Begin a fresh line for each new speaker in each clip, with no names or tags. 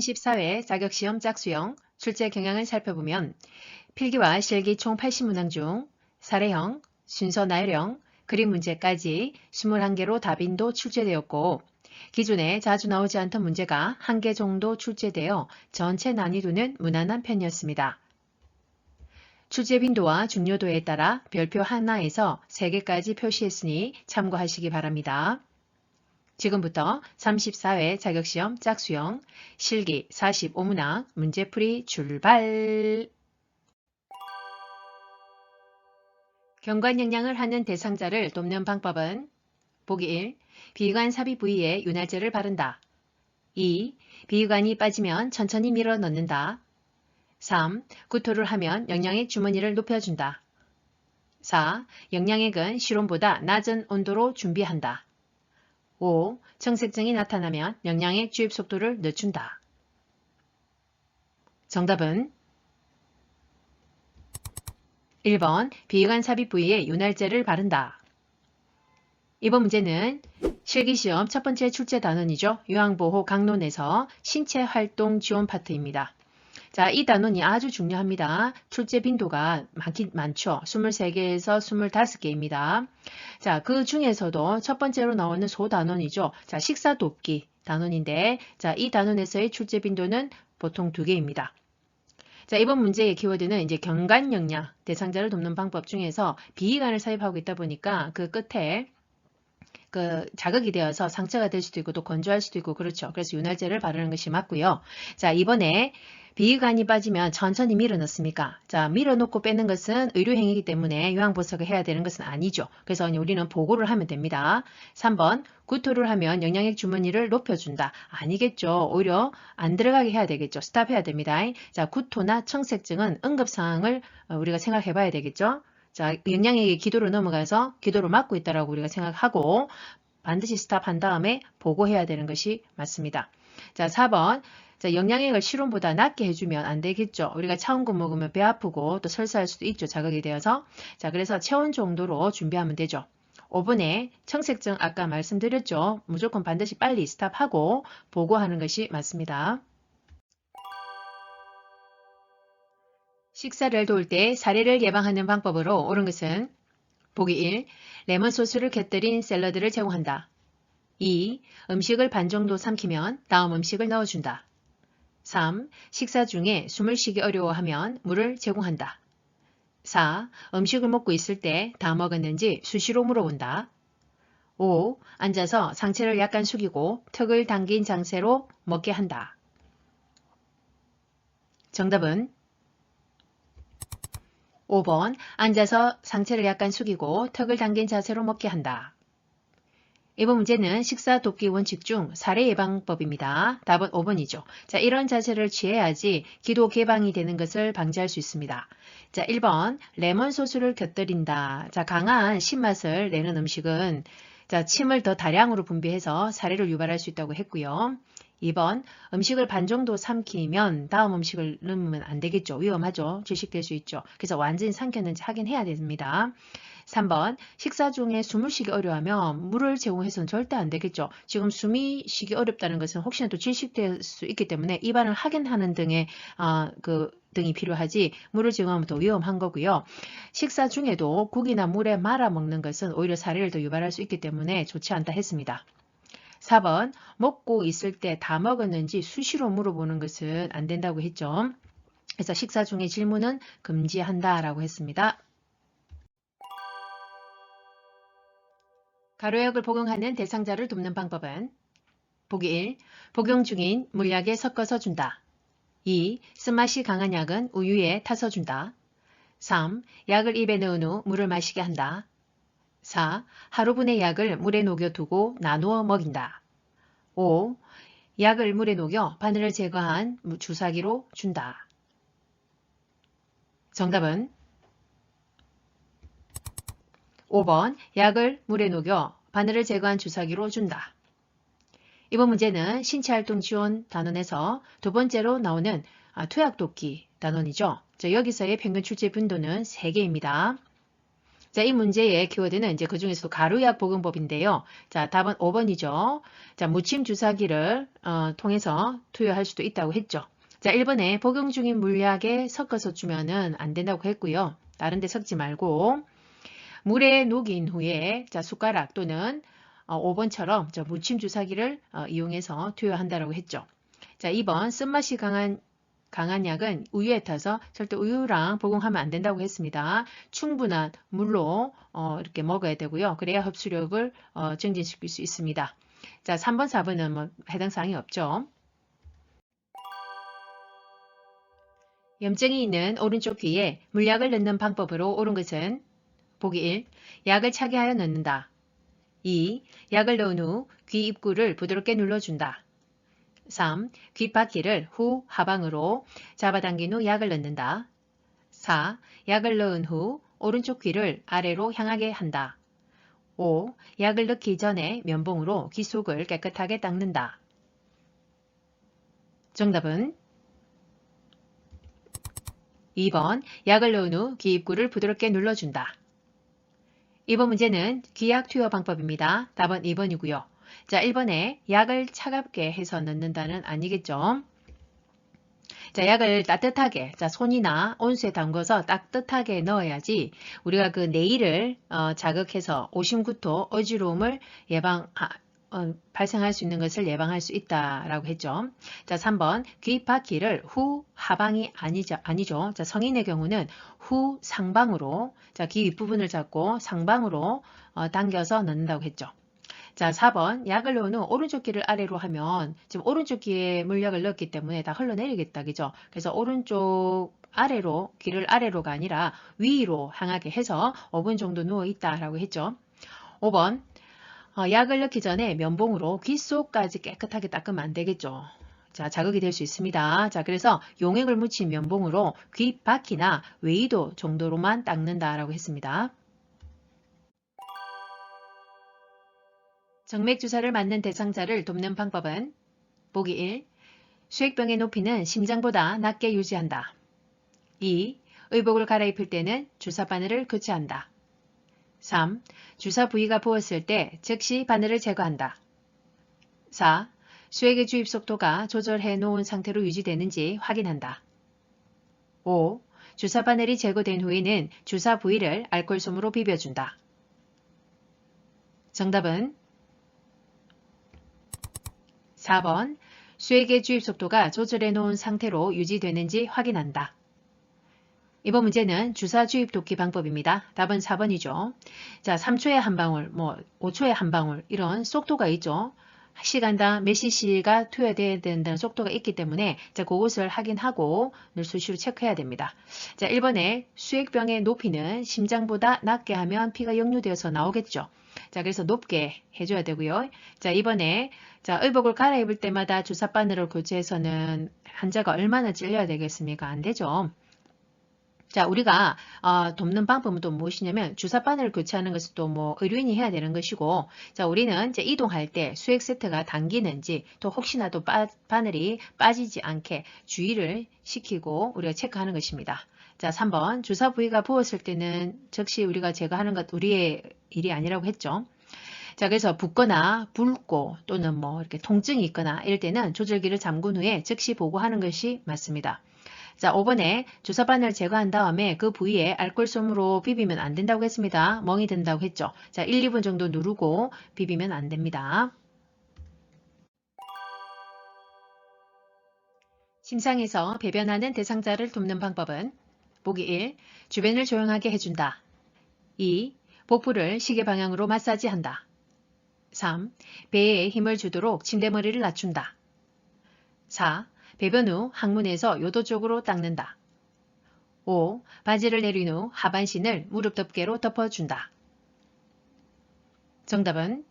34회 자격시험 짝수형 출제 경향을 살펴보면 필기와 실기 총 80문항 중 사례형, 순서 나열형, 그림 문제까지 21개로 답인도 출제되었고 기존에 자주 나오지 않던 문제가 1개 정도 출제되어 전체 난이도는 무난한 편이었습니다. 출제 빈도와 중요도에 따라 별표 하나에서 3개까지 표시했으니 참고하시기 바랍니다. 지금부터 34회 자격시험 짝수형 실기 45문항 문제풀이 출발! 경관영양을 하는 대상자를 돕는 방법은 보기 1. 비위관 삽입 부위에 윤활제를 바른다. 2. 비위관이 빠지면 천천히 밀어 넣는다. 3. 구토를 하면 영양액 주머니를 높여준다. 4. 영양액은 실온보다 낮은 온도로 준비한다. 5. 청색증이 나타나면 영양액 주입 속도를 늦춘다. 정답은 1번 비위관 삽입 부위에 윤활제를 바른다. 이번 문제는 실기시험 첫 번째 출제 단원이죠. 요양보호 강론에서 신체활동 지원 파트입니다. 자, 이 단원이 아주 중요합니다. 출제 빈도가 많죠. 23개에서 25개입니다. 자, 그 중에서도 첫 번째로 나오는 소단원이죠. 자, 식사 돕기 단원인데, 자, 이 단원에서의 출제 빈도는 보통 2개입니다. 자, 이번 문제의 키워드는 이제 경관영양, 대상자를 돕는 방법 중에서 비위관을 삽입하고 있다 보니까 그 끝에 자극이 되어서 상처가 될 수도 있고 또 건조할 수도 있고 그렇죠. 그래서 윤활제를 바르는 것이 맞고요. 자, 이번에 비위관이 빠지면 천천히 밀어넣습니까? 자, 밀어넣고 빼는 것은 의료행위이기 때문에 요양보석을 해야 되는 것은 아니죠. 그래서 우리는 보고를 하면 됩니다. 3번 구토를 하면 영양액 주머니를 높여준다. 아니겠죠. 오히려 안 들어가게 해야 되겠죠. 스탑해야 됩니다. 자, 구토나 청색증은 응급상황을 우리가 생각해 봐야 되겠죠. 자, 영양액이 기도로 넘어가서 기도로 막고 있다라고 우리가 생각하고 반드시 스탑한 다음에 보고해야 되는 것이 맞습니다. 자, 4번. 자, 영양액을 실온보다 낮게 해주면 안 되겠죠. 우리가 차온거 먹으면 배 아프고 또 설사할 수도 있죠. 자극이 되어서. 자, 그래서 체온 정도로 준비하면 되죠. 5번에 청색증 아까 말씀드렸죠. 무조건 반드시 빨리 스탑하고 보고하는 것이 맞습니다. 식사를 도울 때 사례를 예방하는 방법으로 옳은 것은 보기 1. 레몬 소스를 곁들인 샐러드를 제공한다. 2. 음식을 반 정도 삼키면 다음 음식을 넣어준다. 3. 식사 중에 숨을 쉬기 어려워하면 물을 제공한다. 4. 음식을 먹고 있을 때 다 먹었는지 수시로 물어본다. 5. 앉아서 상체를 약간 숙이고 턱을 당긴 장세로 먹게 한다. 정답은 5번 앉아서 상체를 약간 숙이고 턱을 당긴 자세로 먹게 한다. 이번 문제는 식사 돕기 원칙 중 사례 예방법입니다. 답은 5번이죠. 자, 이런 자세를 취해야지 기도 개방이 되는 것을 방지할 수 있습니다. 자, 1번 레몬 소스를 곁들인다. 자, 강한 신맛을 내는 음식은 자, 침을 더 다량으로 분비해서 사례를 유발할 수 있다고 했고요. 2번 음식을 반 정도 삼키면 다음 음식을 넣으면 안 되겠죠. 위험하죠. 질식될 수 있죠. 그래서 완전히 삼켰는지 확인해야 됩니다. 3번 식사 중에 숨을 쉬기 어려워하면 물을 제공해서는 절대 안 되겠죠. 지금 숨이 쉬기 어렵다는 것은 혹시나 또 질식될 수 있기 때문에 입안을 확인하는 등의 등이 필요하지 물을 제공하면 더 위험한 거고요. 식사 중에도 국이나 물에 말아 먹는 것은 오히려 사례를 더 유발할 수 있기 때문에 좋지 않다 했습니다. 4번 먹고 있을 때 다 먹었는지 수시로 물어보는 것은 안 된다고 했죠. 그래서 식사 중에 질문은 금지한다라고 했습니다. 가로역을 복용하는 대상자를 돕는 방법은 보기 1. 복용 중인 물약에 섞어서 준다. 2. 쓴맛이 강한 약은 우유에 타서 준다. 3. 약을 입에 넣은 후 물을 마시게 한다. 4. 하루분의 약을 물에 녹여두고 나누어 먹인다. 5. 약을 물에 녹여 바늘을 제거한 주사기로 준다. 정답은 5번 약을 물에 녹여 바늘을 제거한 주사기로 준다. 이번 문제는 신체활동 지원 단원에서 두 번째로 나오는 투약돕기 단원이죠. 여기서의 평균 출제 빈도는 3개입니다. 자, 이 문제의 키워드는 이제 그 중에서 가루약 복용법인데요. 자, 답은 5번이죠. 자, 무침 주사기를 통해서 투여할 수도 있다고 했죠. 자, 1번에 복용 중인 물약에 섞어서 주면은 안 된다고 했고요. 다른 데 섞지 말고 물에 녹인 후에 자, 숟가락 또는 5번처럼 저 무침 주사기를 이용해서 투여한다고 했죠. 자, 2번 쓴맛이 강한 약은 우유에 타서 절대 우유랑 복용하면 안 된다고 했습니다. 충분한 물로 이렇게 먹어야 되고요. 그래야 흡수력을 증진시킬 수 있습니다. 자, 3번, 4번은 뭐 해당 사항이 없죠. 염증이 있는 오른쪽 귀에 물약을 넣는 방법으로 옳은 것은 보기 1. 약을 차게 하여 넣는다. 2. 약을 넣은 후 귀 입구를 부드럽게 눌러준다. 3. 귓바퀴를 후 하방으로 잡아당긴 후 약을 넣는다. 4. 약을 넣은 후 오른쪽 귀를 아래로 향하게 한다. 5. 약을 넣기 전에 면봉으로 귀 속을 깨끗하게 닦는다. 정답은 2번 약을 넣은 후 귀 입구를 부드럽게 눌러준다. 이번 문제는 귀약 투여 방법입니다. 답은 2번이고요. 자, 1번에 약을 차갑게 해서 넣는다는 아니겠죠? 자, 약을 따뜻하게, 자, 손이나 온수에 담궈서 따뜻하게 넣어야지 우리가 그 내일을 자극해서 오심구토, 어지러움을 발생할 수 있는 것을 예방할 수 있다라고 했죠. 자, 3번 귓바퀴를 후 하방이 아니죠. 자, 성인의 경우는 후 상방으로, 자, 귀 윗부분을 잡고 상방으로 당겨서 넣는다고 했죠. 자, 4번 약을 넣은 후 오른쪽 귀를 아래로 하면 지금 오른쪽 귀에 물약을 넣었기 때문에 다 흘러내리겠다. 그죠? 그래서 오른쪽 아래로, 귀를 아래로가 아니라 위로 향하게 해서 5분 정도 누워 있다라고 했죠. 5번 약을 넣기 전에 면봉으로 귀 속까지 깨끗하게 닦으면 안 되겠죠. 자, 자극이 될 수 있습니다. 자, 그래서 용액을 묻힌 면봉으로 귀 바퀴나 외이도 정도로만 닦는다라고 했습니다. 정맥주사를 맞는 대상자를 돕는 방법은 보기 1. 수액병의 높이는 심장보다 낮게 유지한다. 2. 의복을 갈아입힐 때는 주사 바늘을 교체한다. 3. 주사 부위가 부었을 때 즉시 바늘을 제거한다. 4. 수액의 주입 속도가 조절해 놓은 상태로 유지되는지 확인한다. 5. 주사 바늘이 제거된 후에는 주사 부위를 알코올솜으로 비벼준다. 정답은 4번 수액의 주입 속도가 조절해 놓은 상태로 유지되는지 확인한다. 이번 문제는 주사 주입 돕기 방법입니다. 답은 4번이죠. 자, 3초에 한 방울, 5초에 한 방울 이런 속도가 있죠. 시간당 몇 cc가 투여돼야 된다는 속도가 있기 때문에 자, 그것을 확인하고 늘 수시로 체크해야 됩니다. 자, 1번에 수액병의 높이는 심장보다 낮게 하면 피가 역류되어서 나오겠죠. 자, 그래서 높게 해줘야 되고요. 자, 이번에 자, 의복을 갈아입을 때마다 주사 바늘을 교체해서는 환자가 얼마나 찔려야 되겠습니까? 안 되죠. 자, 우리가 돕는 방법은 또 무엇이냐면 주사 바늘을 교체하는 것은 또 뭐 의료인이 해야 되는 것이고, 자, 우리는 이제 이동할 때 수액 세트가 당기는지 또 혹시나도 바늘이 빠지지 않게 주의를 시키고 우리가 체크하는 것입니다. 자, 3번 주사 부위가 부었을 때는 즉시 우리가 제거하는 것 우리의 일이 아니라고 했죠. 자, 그래서 붓거나 붉고 또는 뭐 이렇게 통증이 있거나 이럴 때는 조절기를 잠근 후에 즉시 보고하는 것이 맞습니다. 자, 5번에 주사 바늘을 제거한 다음에 그 부위에 알코올솜으로 비비면 안 된다고 했습니다. 멍이 든다고 했죠. 자, 1, 2분 정도 누르고 비비면 안 됩니다. 심상에서 배변하는 대상자를 돕는 방법은 보기 1. 주변을 조용하게 해준다. 2. 복부를 시계 방향으로 마사지한다. 3. 배에 힘을 주도록 침대머리를 낮춘다. 4. 배변 후 항문에서 요도 쪽으로 닦는다. 5. 바지를 내린 후 하반신을 무릎 덮개로 덮어준다. 정답은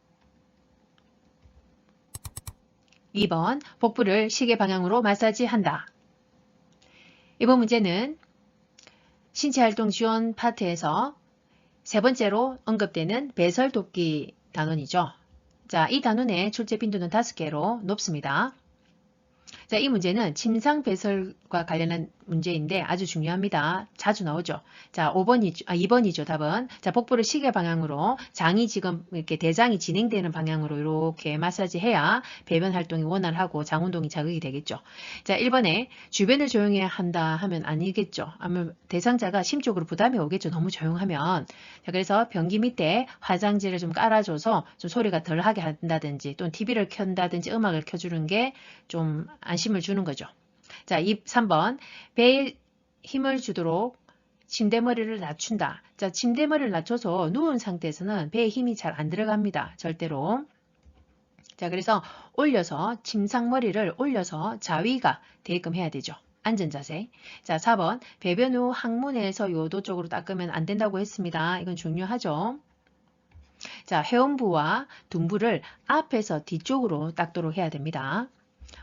2번 복부를 시계 방향으로 마사지한다. 이번 문제는 신체활동 지원 파트에서 세 번째로 언급되는 배설 돕기 단원이죠. 자, 이 단원의 출제 빈도는 5개로 높습니다. 자, 이 문제는 침상 배설과 과 관련한 문제인데 아주 중요합니다. 자주 나오죠. 자, 2번이죠, 답은. 자, 복부를 시계 방향으로 장이 지금 이렇게 대장이 진행되는 방향으로 이렇게 마사지 해야 배변 활동이 원활하고 장 운동이 자극이 되겠죠. 자, 1번에 주변을 조용히 한다 하면 아니겠죠. 아무튼 대상자가 심적으로 부담이 오겠죠. 너무 조용하면. 자, 그래서 변기 밑에 화장지를 좀 깔아줘서 좀 소리가 덜 하게 한다든지 또는 TV를 켠다든지 음악을 켜주는 게 좀 안심을 주는 거죠. 자, 3번 배에 힘을 주도록 침대머리를 낮춘다. 자, 침대머리를 낮춰서 누운 상태에서는 배에 힘이 잘 안 들어갑니다. 절대로. 자, 그래서 올려서 침상머리를 올려서 자위가 되게끔 해야 되죠. 앉은 자세. 자, 4번 배변 후 항문에서 요도 쪽으로 닦으면 안 된다고 했습니다. 이건 중요하죠. 자, 회원부와 둔부를 앞에서 뒤쪽으로 닦도록 해야 됩니다.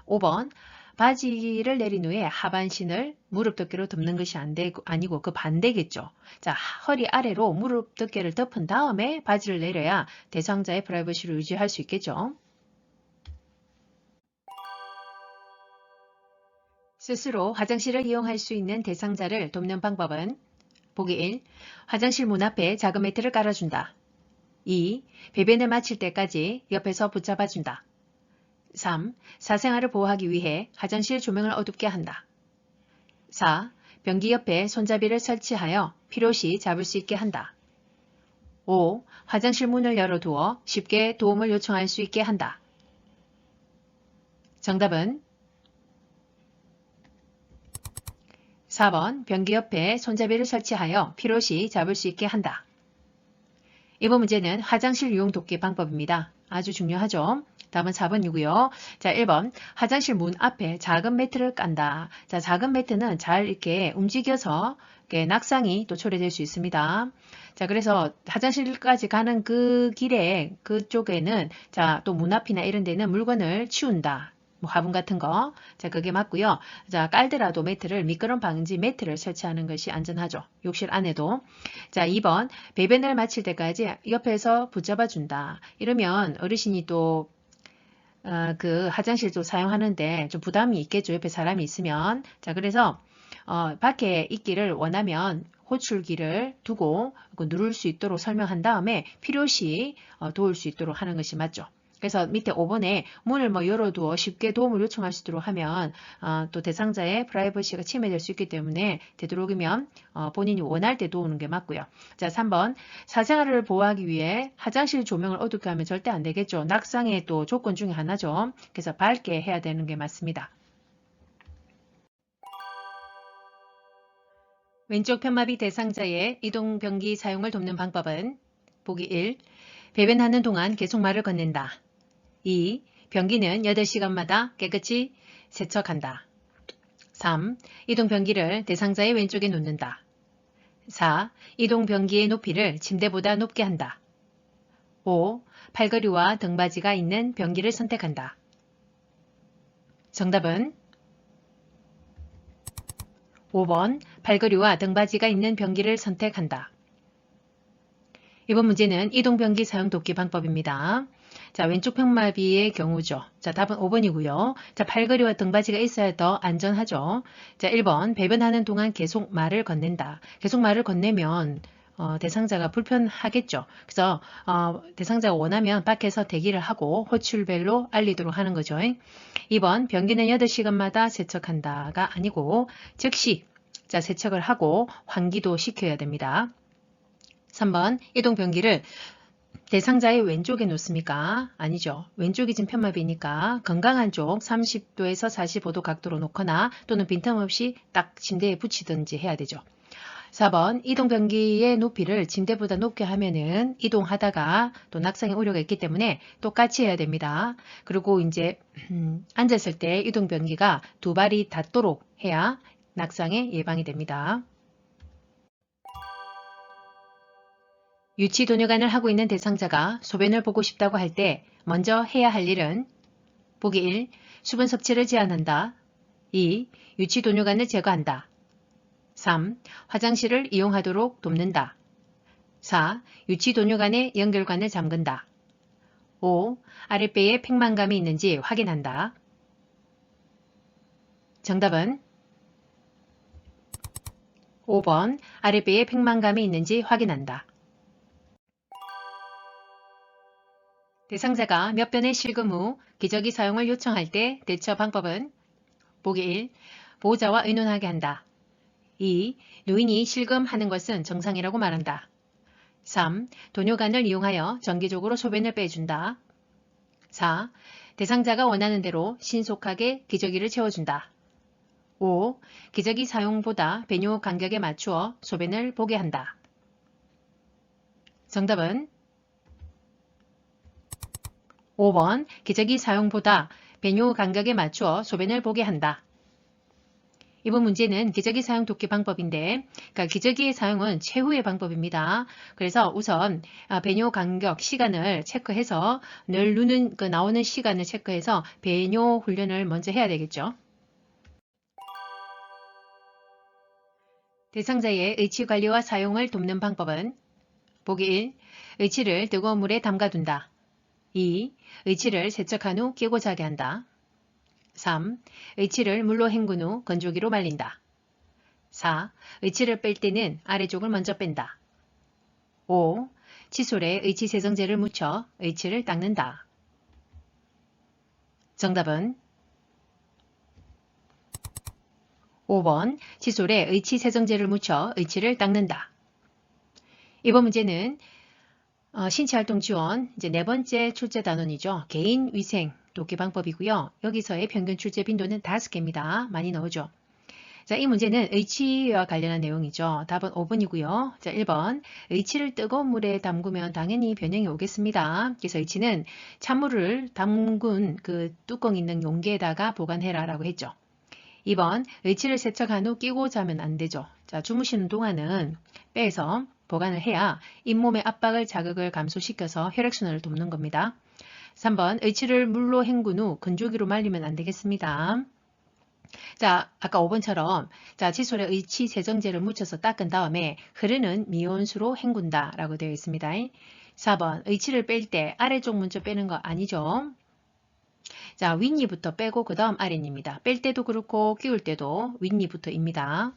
5번 바지를 내린 후에 하반신을 무릎 덮개로 덮는 것이 아니고 그 반대겠죠. 자, 허리 아래로 무릎 덮개를 덮은 다음에 바지를 내려야 대상자의 프라이버시를 유지할 수 있겠죠. 스스로 화장실을 이용할 수 있는 대상자를 돕는 방법은 보기 1. 화장실 문 앞에 작은 매트를 깔아준다. 2. 배변을 마칠 때까지 옆에서 붙잡아준다. 3. 사생활을 보호하기 위해 화장실 조명을 어둡게 한다. 4. 변기 옆에 손잡이를 설치하여 필요시 잡을 수 있게 한다. 5. 화장실 문을 열어두어 쉽게 도움을 요청할 수 있게 한다. 정답은 4번 변기 옆에 손잡이를 설치하여 필요시 잡을 수 있게 한다. 이번 문제는 화장실 이용 돕기 방법입니다. 아주 중요하죠. 답은 4번이고요. 자, 1번 화장실 문 앞에 작은 매트를 깐다. 자, 작은 매트는 잘 이렇게 움직여서 이렇게 낙상이 또 초래될 수 있습니다. 자, 그래서 화장실까지 가는 그 길에 그쪽에는 자, 또 문 앞이나 이런 데는 물건을 치운다. 뭐 화분 같은 거. 자, 그게 맞고요. 자, 깔더라도 매트를 미끄럼 방지 매트를 설치하는 것이 안전하죠. 욕실 안에도. 자, 2번 배변을 마칠 때까지 옆에서 붙잡아 준다. 이러면 어르신이 또 그 화장실도 사용하는데 좀 부담이 있겠죠. 옆에 사람이 있으면. 자, 그래서 밖에 있기를 원하면 호출기를 두고 누를 수 있도록 설명한 다음에 필요시 도울 수 있도록 하는 것이 맞죠. 그래서 밑에 5번에 문을 열어두어 쉽게 도움을 요청할 수 있도록 하면 또 대상자의 프라이버시가 침해될 수 있기 때문에 되도록이면 본인이 원할 때 도우는 게 맞고요. 자, 3번 사생활을 보호하기 위해 화장실 조명을 어둡게 하면 절대 안 되겠죠. 낙상의 또 조건 중에 하나죠. 그래서 밝게 해야 되는 게 맞습니다. 왼쪽 편마비 대상자의 이동변기 사용을 돕는 방법은 보기 1. 배변하는 동안 계속 말을 건넨다. 2. 변기는 8시간마다 깨끗이 세척한다. 3. 이동변기를 대상자의 왼쪽에 놓는다. 4. 이동변기의 높이를 침대보다 높게 한다. 5. 팔걸이와 등받이가 있는 변기를 선택한다. 정답은 5번 팔걸이와 등받이가 있는 변기를 선택한다. 이번 문제는 이동변기 사용 돕기 방법입니다. 자, 왼쪽 편마비의 경우죠. 자, 답은 5번이고요. 자, 팔걸이와 등받이가 있어야 더 안전하죠. 자, 1번 배변하는 동안 계속 말을 건넨다. 계속 말을 건네면 대상자가 불편하겠죠. 그래서 대상자가 원하면 밖에서 대기를 하고 호출벨로 알리도록 하는 거죠. 2번 변기는 8시간마다 세척한다가 아니고 즉시 자, 세척을 하고 환기도 시켜야 됩니다. 3번 이동변기를 대상자의 왼쪽에 놓습니까? 아니죠. 왼쪽이 지금 편마비니까 건강한 쪽 30도에서 45도 각도로 놓거나 또는 빈틈없이 딱 침대에 붙이든지 해야 되죠. 4번 이동변기의 높이를 침대보다 높게 하면은 이동하다가 또 낙상의 우려가 있기 때문에 똑같이 해야 됩니다. 그리고 이제 앉았을 때 이동변기가 두 발이 닿도록 해야 낙상의 예방이 됩니다. 유치 도뇨관을 하고 있는 대상자가 소변을 보고 싶다고 할 때 먼저 해야 할 일은 보기 1. 수분 섭취를 제한한다. 2. 유치 도뇨관을 제거한다. 3. 화장실을 이용하도록 돕는다. 4. 유치 도뇨관의 연결관을 잠근다. 5. 아랫배에 팽만감이 있는지 확인한다. 정답은 5번 아랫배에 팽만감이 있는지 확인한다. 대상자가 몇 번의 실금 후 기저귀 사용을 요청할 때 대처 방법은 보기 1. 보호자와 의논하게 한다. 2. 노인이 실금하는 것은 정상이라고 말한다. 3. 도뇨관을 이용하여 정기적으로 소변을 빼준다. 4. 대상자가 원하는 대로 신속하게 기저귀를 채워준다. 5. 기저귀 사용보다 배뇨 간격에 맞추어 소변을 보게 한다. 정답은 5번 기저귀 사용보다 배뇨 간격에 맞추어 소변을 보게 한다. 이번 문제는 기저귀 사용 돕기 방법인데 그러니까 기저귀의 사용은 최후의 방법입니다. 그래서 우선 배뇨 간격 시간을 체크해서 늘 누는 나오는 시간을 체크해서 배뇨 훈련을 먼저 해야 되겠죠. 대상자의 의치 관리와 사용을 돕는 방법은 보기 1. 의치를 뜨거운 물에 담가둔다. 2. 의치를 세척한 후 끼고 자게 한다. 3. 의치를 물로 헹군 후 건조기로 말린다. 4. 의치를 뺄 때는 아래쪽을 먼저 뺀다. 5. 칫솔에 의치 세정제를 묻혀 의치를 닦는다. 정답은 5번 칫솔에 의치 세정제를 묻혀 의치를 닦는다. 이번 문제는 신체활동 지원 이제 네 번째 출제 단원이죠. 개인위생 돕기 방법이고요. 여기서의 평균 출제 빈도는 5개입니다. 많이 나오죠. 자, 이 문제는 의치와 관련한 내용이죠. 답은 5번이고요. 자, 1번 의치를 뜨거운 물에 담그면 당연히 변형이 오겠습니다. 그래서 의치는 찬물을 담근 그 뚜껑 있는 용기에다가 보관해라 라고 했죠. 2번 의치를 세척한 후 끼고 자면 안 되죠. 자, 주무시는 동안은 빼서 보관을 해야 잇몸의 압박을 자극을 감소시켜서 혈액순환을 돕는 겁니다. 3번 의치를 물로 헹군 후 건조기로 말리면 안 되겠습니다. 자, 아까 5번처럼 자, 칫솔에 의치 세정제를 묻혀서 닦은 다음에 흐르는 미온수로 헹군다 라고 되어 있습니다. 4번 의치를 뺄 때 아래쪽 먼저 빼는 거 아니죠. 자, 윗니부터 빼고 그 다음 아랫니입니다. 뺄 때도 그렇고 끼울 때도 윗니부터입니다.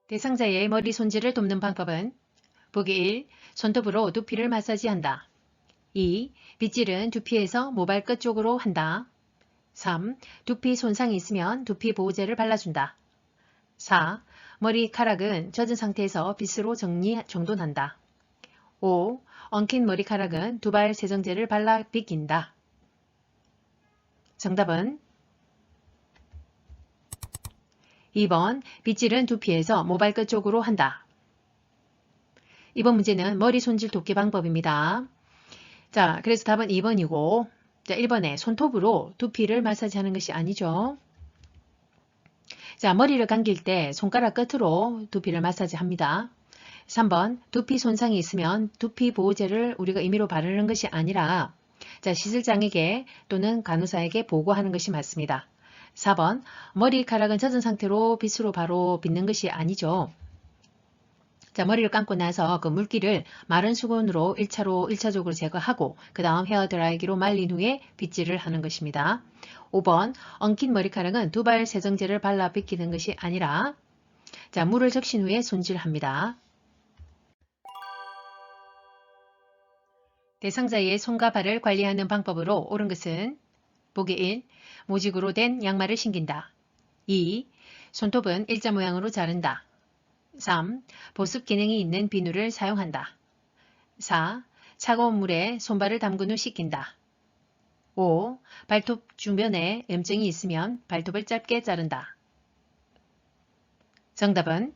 대상자의 머리 손질을 돕는 방법은 보기 1. 손톱으로 두피를 마사지한다. 2. 빗질은 두피에서 모발 끝 쪽으로 한다. 3. 두피 손상이 있으면 두피 보호제를 발라준다. 4. 머리카락은 젖은 상태에서 빗으로 정돈한다. 5. 엉킨 머리카락은 두발 세정제를 발라 빗긴다. 정답은 2번 빗질은 두피에서 모발 끝 쪽으로 한다. 이번 문제는 머리 손질 돕기 방법입니다. 자, 그래서 답은 2번이고 자, 1번에 손톱으로 두피를 마사지하는 것이 아니죠. 자, 머리를 감길 때 손가락 끝으로 두피를 마사지합니다. 3번 두피 손상이 있으면 두피 보호제를 우리가 임의로 바르는 것이 아니라 자, 시술장에게 또는 간호사에게 보고하는 것이 맞습니다. 4번 머리카락은 젖은 상태로 빗으로 바로 빗는 것이 아니죠. 자, 머리를 감고 나서 그 물기를 마른 수건으로 1차적으로 제거하고 그 다음 헤어드라이기로 말린 후에 빗질을 하는 것입니다. 5번 엉킨 머리카락은 두발 세정제를 발라 빗기는 것이 아니라 자, 물을 적신 후에 손질합니다. 대상자의 손과 발을 관리하는 방법으로 옳은 것은 보기 1. 모직으로 된 양말을 신긴다. 2. 손톱은 일자 모양으로 자른다. 3. 보습 기능이 있는 비누를 사용한다. 4. 차가운 물에 손발을 담근 후 씻긴다. 5. 발톱 주변에 염증이 있으면 발톱을 짧게 자른다. 정답은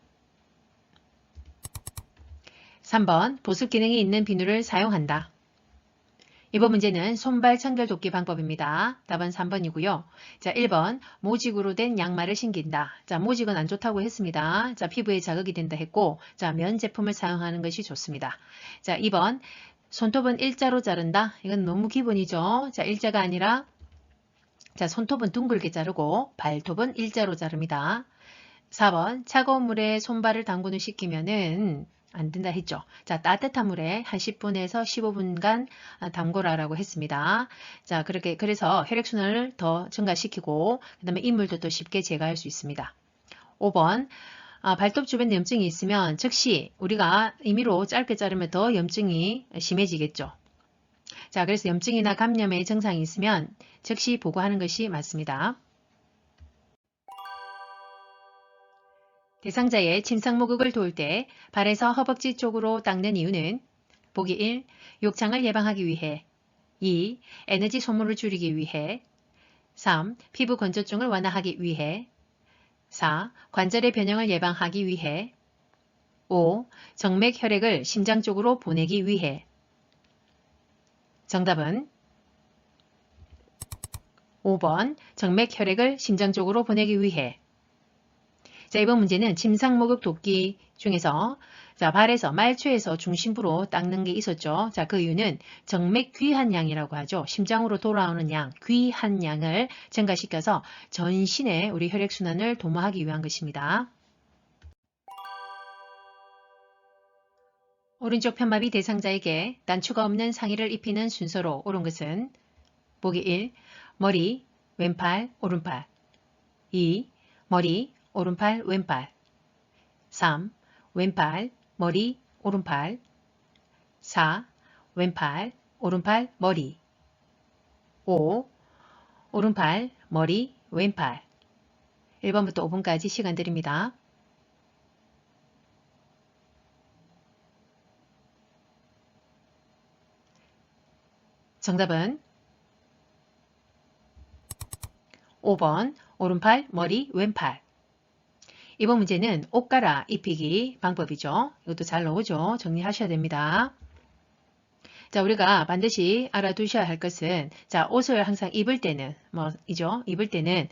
3번 보습 기능이 있는 비누를 사용한다. 이번 문제는 손발 청결 돕기 방법입니다. 답은 3번이고요. 자, 1번 모직으로 된 양말을 신긴다. 자, 모직은 안 좋다고 했습니다. 자, 피부에 자극이 된다 했고 자, 면 제품을 사용하는 것이 좋습니다. 자, 2번 손톱은 일자로 자른다. 이건 너무 기본이죠. 자, 일자가 아니라 자, 손톱은 둥글게 자르고 발톱은 일자로 자릅니다. 4번 차가운 물에 손발을 담근 후 씻기면은 안 된다 했죠. 자, 따뜻한 물에 한 10분에서 15분간 담궈라라고 했습니다. 자, 그래서 혈액순환을 더 증가시키고 그다음에 이물도 또 쉽게 제거할 수 있습니다. 5번 발톱 주변 염증이 있으면 즉시 우리가 임의로 짧게 자르면 더 염증이 심해지겠죠. 자, 그래서 염증이나 감염의 증상이 있으면 즉시 보고하는 것이 맞습니다. 대상자의 침상목욕을 도울 때 발에서 허벅지 쪽으로 닦는 이유는 보기 1. 욕창을 예방하기 위해 2. 에너지 소모를 줄이기 위해 3. 피부 건조증을 완화하기 위해 4. 관절의 변형을 예방하기 위해 5. 정맥 혈액을 심장 쪽으로 보내기 위해 정답은 5번 정맥 혈액을 심장 쪽으로 보내기 위해. 자, 이번 문제는 침상목욕 돕기 중에서 자, 발에서 말초에서 중심부로 닦는 게 있었죠. 자, 그 이유는 정맥 귀한 양이라고 하죠. 심장으로 돌아오는 양, 귀한 양을 증가시켜서 전신에 우리 혈액순환을 도모하기 위한 것입니다. 오른쪽 편마비 대상자에게 단추가 없는 상의를 입히는 순서로 옳은 것은 보기 1. 머리, 왼팔, 오른팔 2. 머리, 오른팔, 왼팔 3. 왼팔, 머리, 오른팔 4. 왼팔, 오른팔, 머리 5. 오른팔, 머리, 왼팔 1번부터 5번까지 시간 드립니다. 정답은 5번 오른팔, 머리, 왼팔. 이번 문제는 옷 갈아 입히기 방법이죠. 이것도 잘 나오죠. 정리하셔야 됩니다. 자, 우리가 반드시 알아두셔야 할 것은 자, 옷을 항상 입을 때는 입을 때는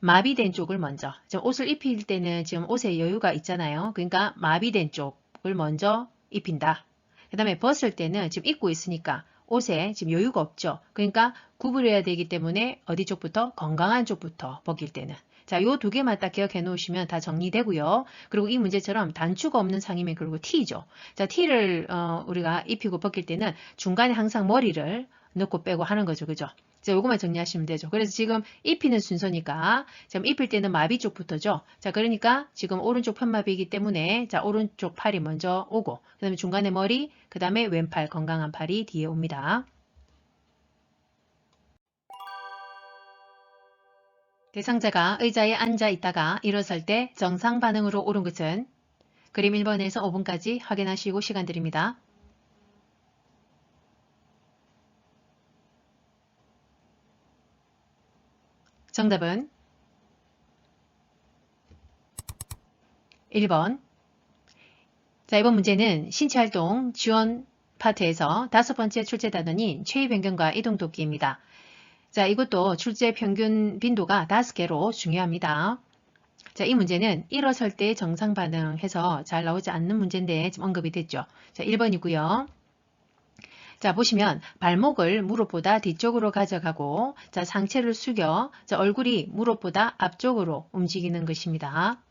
마비된 쪽을 먼저 지금 옷을 입힐 때는 지금 옷에 여유가 있잖아요. 그러니까 마비된 쪽을 먼저 입힌다. 그 다음에 벗을 때는 지금 입고 있으니까 옷에 지금 여유가 없죠. 그러니까 구부려야 되기 때문에 어디 쪽부터? 건강한 쪽부터 벗길 때는. 자, 요 두 개만 딱 기억해 놓으시면 다 정리되고요. 그리고 이 문제처럼 단추가 없는 상이면 그리고 T죠. 자, T를 우리가 입히고 벗길 때는 중간에 항상 머리를 넣고 빼고 하는 거죠. 그죠? 자, 요것만 정리하시면 되죠. 그래서 지금 입히는 순서니까 지금 입힐 때는 마비 쪽부터죠. 자, 그러니까 지금 오른쪽 편마비이기 때문에 자, 오른쪽 팔이 먼저 오고 그 다음에 중간에 머리, 그 다음에 왼팔 건강한 팔이 뒤에 옵니다. 대상자가 의자에 앉아 있다가 일어설 때 정상 반응으로 옳은 것은 그림 1번에서 5번까지 확인하시고 시간 드립니다. 정답은 1번. 자, 이번 문제는 신체활동 지원 파트에서 5번째 출제 단원인 체위 변경과 이동 돕기입니다. 자, 이것도 출제 평균 빈도가 5개로 중요합니다. 자, 이 문제는 일어설 때 정상 반응해서 잘 나오지 않는 문제인데 지금 언급이 됐죠. 자, 1번이고요. 자, 보시면 발목을 무릎보다 뒤쪽으로 가져가고 자, 상체를 숙여 자, 얼굴이 무릎보다 앞쪽으로 움직이는 것입니다.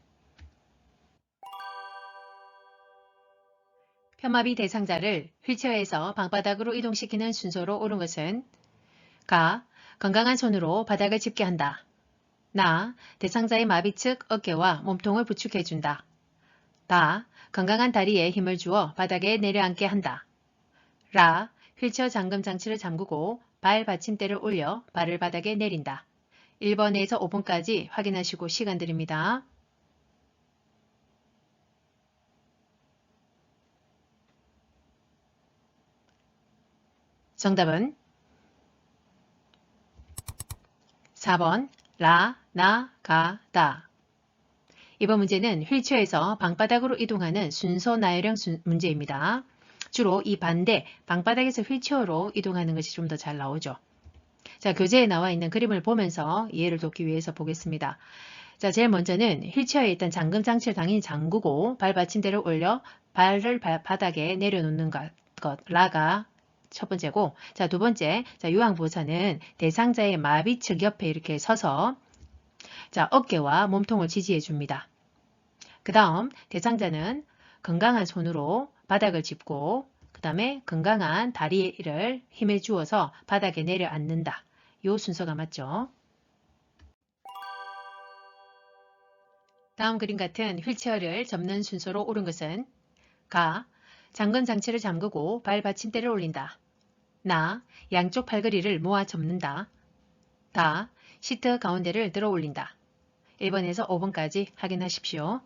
편마비 대상자를 휠체어에서 방바닥으로 이동시키는 순서로 옳은 것은 가. 건강한 손으로 바닥을 짚게 한다. 나. 대상자의 마비 측 어깨와 몸통을 부축해준다. 다. 건강한 다리에 힘을 주어 바닥에 내려앉게 한다. 라. 휠체어 잠금 장치를 잠그고 발 받침대를 올려 발을 바닥에 내린다. 1번에서 5번까지 확인하시고 시간 드립니다. 정답은 4번 라, 나, 가, 다. 이번 문제는 휠체어에서 방바닥으로 이동하는 순서 나열형 문제입니다. 주로 이 반대 방바닥에서 휠체어로 이동하는 것이 좀 더 잘 나오죠. 자, 교재에 나와 있는 그림을 보면서 이해를 돕기 위해서 보겠습니다. 자, 제일 먼저는 휠체어에 일단 잠금 장치를 당연히 잠그고 발 받침대를 올려 발을 바닥에 내려놓는 것 라가 첫 번째고, 자, 두 번째, 자, 요양보호사는 대상자의 마비 측 옆에 이렇게 서서 자, 어깨와 몸통을 지지해 줍니다. 그 다음 대상자는 건강한 손으로 바닥을 짚고 그 다음에 건강한 다리를 힘을 주어서 바닥에 내려앉는다. 요 순서가 맞죠? 다음 그림 같은 휠체어를 접는 순서로 옳은 것은 가. 잠근 장치를 잠그고 발 받침대를 올린다. 나. 양쪽 팔걸이를 모아 접는다. 다. 시트 가운데를 들어 올린다. 1번에서 5번까지 확인하십시오.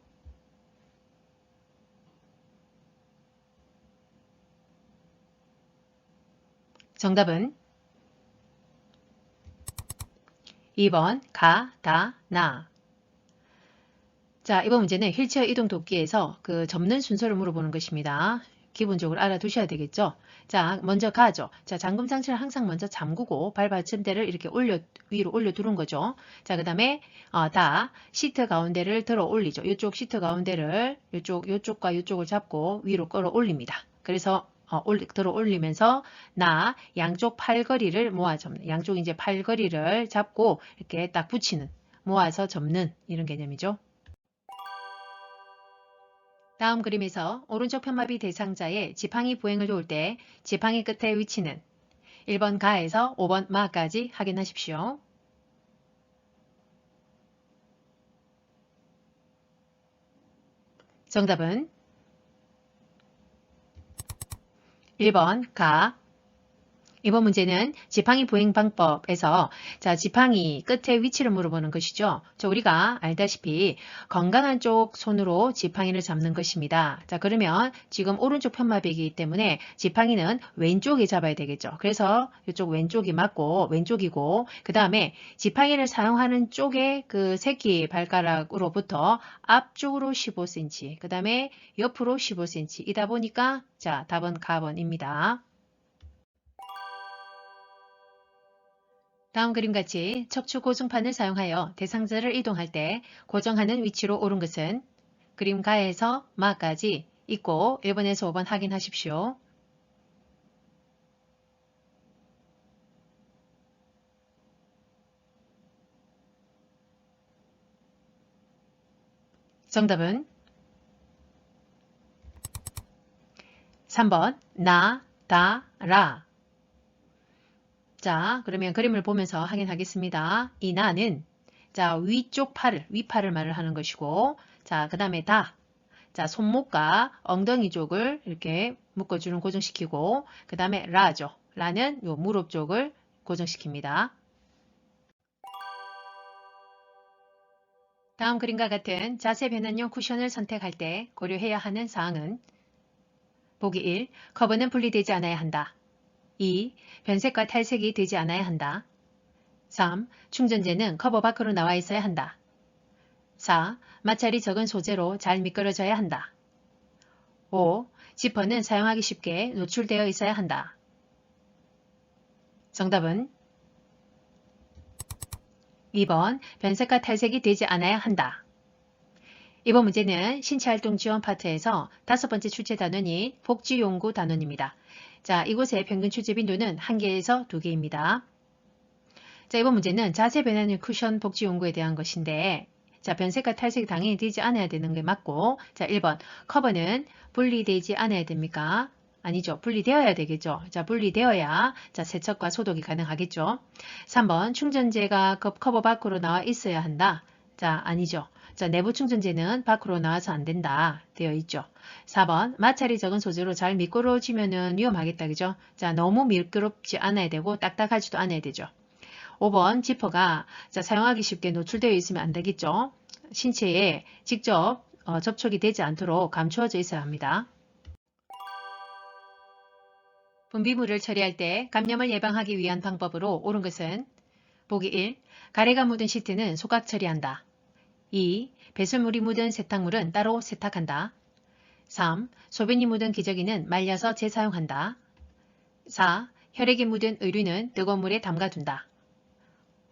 정답은 2번 가, 다, 나. 자, 이번 문제는 휠체어 이동 돕기에서 그 접는 순서를 물어보는 것입니다. 기본적으로 알아두셔야 되겠죠. 자, 먼저 가죠. 자, 잠금 장치를 항상 먼저 잠그고 발 받침대를 이렇게 위로 올려 두는 거죠. 자, 그 다음에 다 시트 가운데를 들어 올리죠. 이쪽 시트 가운데를 요쪽과 요쪽을 잡고 위로 끌어 올립니다. 그래서 들어 올리면서 나 양쪽 팔걸이를 모아 접는, 양쪽 이제 팔걸이를 잡고 이렇게 딱 붙이는, 모아서 접는 이런 개념이죠. 다음 그림에서 오른쪽 편마비 대상자의 지팡이 보행을 도울 때 지팡이 끝의 위치는 1번 가에서 5번 마까지 확인하십시오. 정답은 1번 가. 이번 문제는 지팡이 보행 방법에서 자, 지팡이 끝의 위치를 물어보는 것이죠. 자, 우리가 알다시피 건강한 쪽 손으로 지팡이를 잡는 것입니다. 자, 그러면 지금 오른쪽 편마비이기 때문에 지팡이는 왼쪽에 잡아야 되겠죠. 그래서 이쪽 왼쪽이 맞고 왼쪽이고 그 다음에 지팡이를 사용하는 쪽의 그 새끼 발가락으로부터 앞쪽으로 15cm 그 다음에 옆으로 15cm 이다 보니까 자, 답은 가번입니다. 다음 그림같이 척추 고정판을 사용하여 대상자를 이동할 때 고정하는 위치로 옳은 것은 그림 가에서 마까지 있고 1번에서 5번 확인하십시오. 정답은 3번 나, 다, 라. 자, 그러면 그림을 보면서 확인하겠습니다. 이 나는 자, 위쪽 팔을, 위팔을 말을 하는 것이고 자, 그 다음에 다. 자, 손목과 엉덩이 쪽을 이렇게 묶어주는 고정시키고 그 다음에 라죠. 라는 요 무릎 쪽을 고정시킵니다. 다음 그림과 같은 자세 변환용 쿠션을 선택할 때 고려해야 하는 사항은 보기 1. 커버는 분리되지 않아야 한다. 2. 변색과 탈색이 되지 않아야 한다. 3. 충전재는 커버 밖으로 나와 있어야 한다. 4. 마찰이 적은 소재로 잘 미끄러져야 한다. 5. 지퍼는 사용하기 쉽게 노출되어 있어야 한다. 정답은 2번 변색과 탈색이 되지 않아야 한다. 이번 문제는 신체활동 지원 파트에서 5번째 출제 단원인 복지용구 단원입니다. 자, 이곳의 평균 출제 빈도는 1개에서 2개입니다. 자, 이번 문제는 자세 변환형 쿠션 복지 연구에 대한 것인데 자, 변색과 탈색이 당연히 되지 않아야 되는 게 맞고 자, 1번 커버는 분리되지 않아야 됩니까? 아니죠. 분리되어야 되겠죠. 자, 분리되어야 자, 세척과 소독이 가능하겠죠. 3번 충전재가 커버 밖으로 나와 있어야 한다. 자, 아니죠. 자, 내부 충전재는 밖으로 나와서 안 된다. 되어 있죠. 4번 마찰이 적은 소재로 잘 미끄러지면은 위험하겠다. 그죠? 자, 너무 미끄럽지 않아야 되고 딱딱하지도 않아야 되죠. 5번 지퍼가 자, 사용하기 쉽게 노출되어 있으면 안 되겠죠. 신체에 직접 접촉이 되지 않도록 감추어져 있어야 합니다. 분비물을 처리할 때 감염을 예방하기 위한 방법으로 옳은 것은 보기 1. 가래가 묻은 시트는 소각 처리한다. 2. 배설물이 묻은 세탁물은 따로 세탁한다. 3. 소변이 묻은 기저귀는 말려서 재사용한다. 4. 혈액이 묻은 의류는 뜨거운 물에 담가둔다.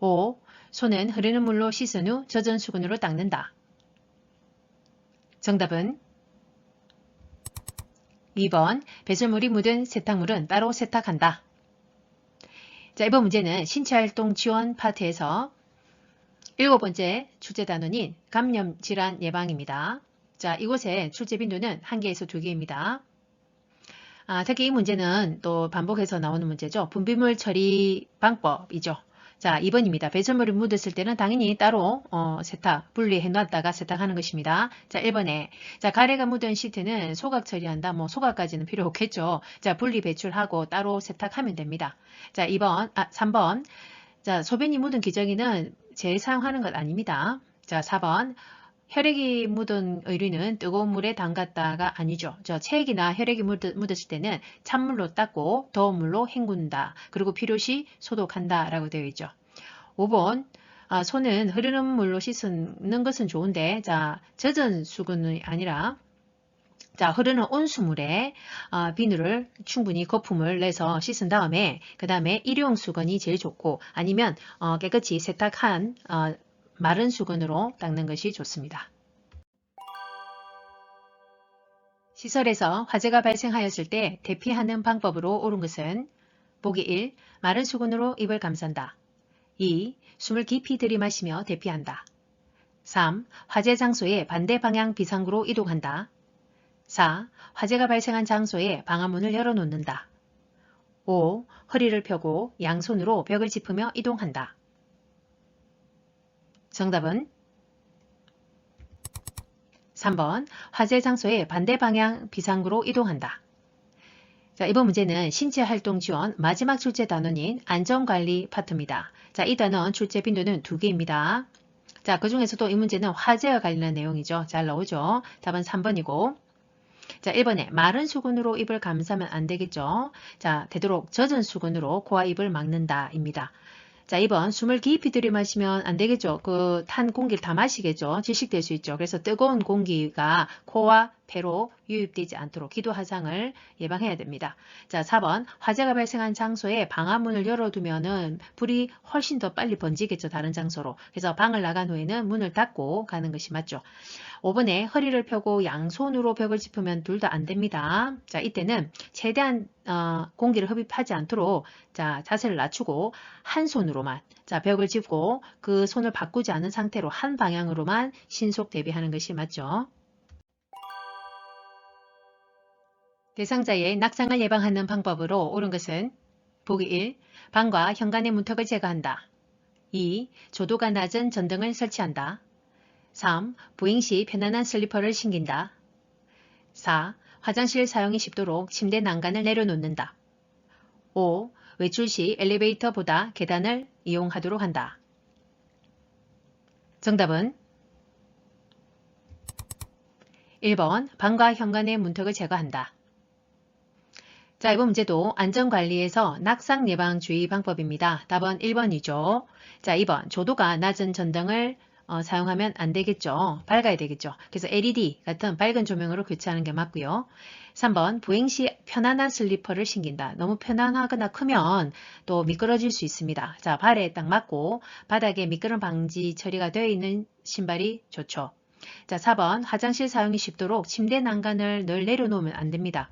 5. 손은 흐르는 물로 씻은 후 젖은 수건으로 닦는다. 정답은 2번 배설물이 묻은 세탁물은 따로 세탁한다. 자, 이번 문제는 신체활동 지원 파트에서 7번째 출제 단원인 감염질환 예방입니다. 자, 이곳에 출제 빈도는 1개에서 2개입니다. 특히 이 문제는 또 반복해서 나오는 문제죠. 분비물 처리 방법이죠. 자, 2번입니다. 배설물이 묻었을 때는 당연히 따로 세탁, 분리해 놨다가 세탁하는 것입니다. 자, 1번에 자, 가래가 묻은 시트는 소각 처리한다. 뭐 소각까지는 필요 없겠죠. 자, 분리 배출하고 따로 세탁하면 됩니다. 자, 3번. 자, 소변이 묻은 기저귀는 재사용하는 것 아닙니다. 자, 4번. 혈액이 묻은 의류는 뜨거운 물에 담갔다가 아니죠. 체액이나 혈액이 묻었을 때는 찬물로 닦고 더운 물로 헹군다. 그리고 필요시 소독한다 라고 되어 있죠. 5번 손은 흐르는 물로 씻는 것은 좋은데 자, 젖은 수건이 아니라 자, 흐르는 온수물에 비누를 충분히 거품을 내서 씻은 다음에 그 다음에 일회용 수건이 제일 좋고 아니면 깨끗이 세탁한 마른 수건으로 닦는 것이 좋습니다. 시설에서 화재가 발생하였을 때 대피하는 방법으로 옳은 것은 보기 1. 마른 수건으로 입을 감싼다. 2. 숨을 깊이 들이마시며 대피한다. 3. 화재 장소의 반대 방향 비상구로 이동한다. 4. 화재가 발생한 장소에 방화문을 열어놓는다. 5. 허리를 펴고 양손으로 벽을 짚으며 이동한다. 정답은 3번 화재 장소의 반대 방향 비상구로 이동한다. 자, 이번 문제는 신체활동 지원 마지막 출제 단원인 안전관리 파트입니다. 자, 이 단원 출제 빈도는 2개입니다. 자, 그 중에서도 이 문제는 화재와 관련한 내용이죠. 잘 나오죠. 답은 3번이고 자, 1번에 마른 수건으로 입을 감싸면 안 되겠죠. 자, 되도록 젖은 수건으로 코와 입을 막는다 입니다. 자, 2번 숨을 깊이 들이마시면 안 되겠죠. 그 탄 공기를 다 마시겠죠. 질식될 수 있죠. 그래서 뜨거운 공기가 코와 폐로 유입되지 않도록 기도 화상을 예방해야 됩니다. 자, 4번 화재가 발생한 장소에 방화문을 열어두면은 불이 훨씬 더 빨리 번지겠죠. 다른 장소로. 그래서 방을 나간 후에는 문을 닫고 가는 것이 맞죠. 5번에 허리를 펴고 양손으로 벽을 짚으면 둘 다 안 됩니다. 자, 이때는 최대한 공기를 흡입하지 않도록 자, 자세를 낮추고 한 손으로만 자, 벽을 짚고 그 손을 바꾸지 않은 상태로 한 방향으로만 신속 대비하는 것이 맞죠. 대상자의 낙상을 예방하는 방법으로 옳은 것은 보기 1. 방과 현관의 문턱을 제거한다. 2. 조도가 낮은 전등을 설치한다. 3. 부잉 시 편안한 슬리퍼를 신긴다. 4. 화장실 사용이 쉽도록 침대 난간을 내려놓는다. 5. 외출 시 엘리베이터보다 계단을 이용하도록 한다. 정답은 1번 방과 현관의 문턱을 제거한다. 자, 이번 문제도 안전관리에서 낙상 예방 주의 방법입니다. 답은 1번이죠. 자, 2번 조도가 낮은 전등을 사용하면 안 되겠죠. 밝아야 되겠죠. 그래서 LED 같은 밝은 조명으로 교체하는 게 맞고요. 3번 부행 시 편안한 슬리퍼를 신긴다. 너무 편안하거나 크면 또 미끄러질 수 있습니다. 자, 발에 딱 맞고 바닥에 미끄럼 방지 처리가 되어 있는 신발이 좋죠. 자, 4번 화장실 사용이 쉽도록 침대 난간을 늘 내려놓으면 안 됩니다.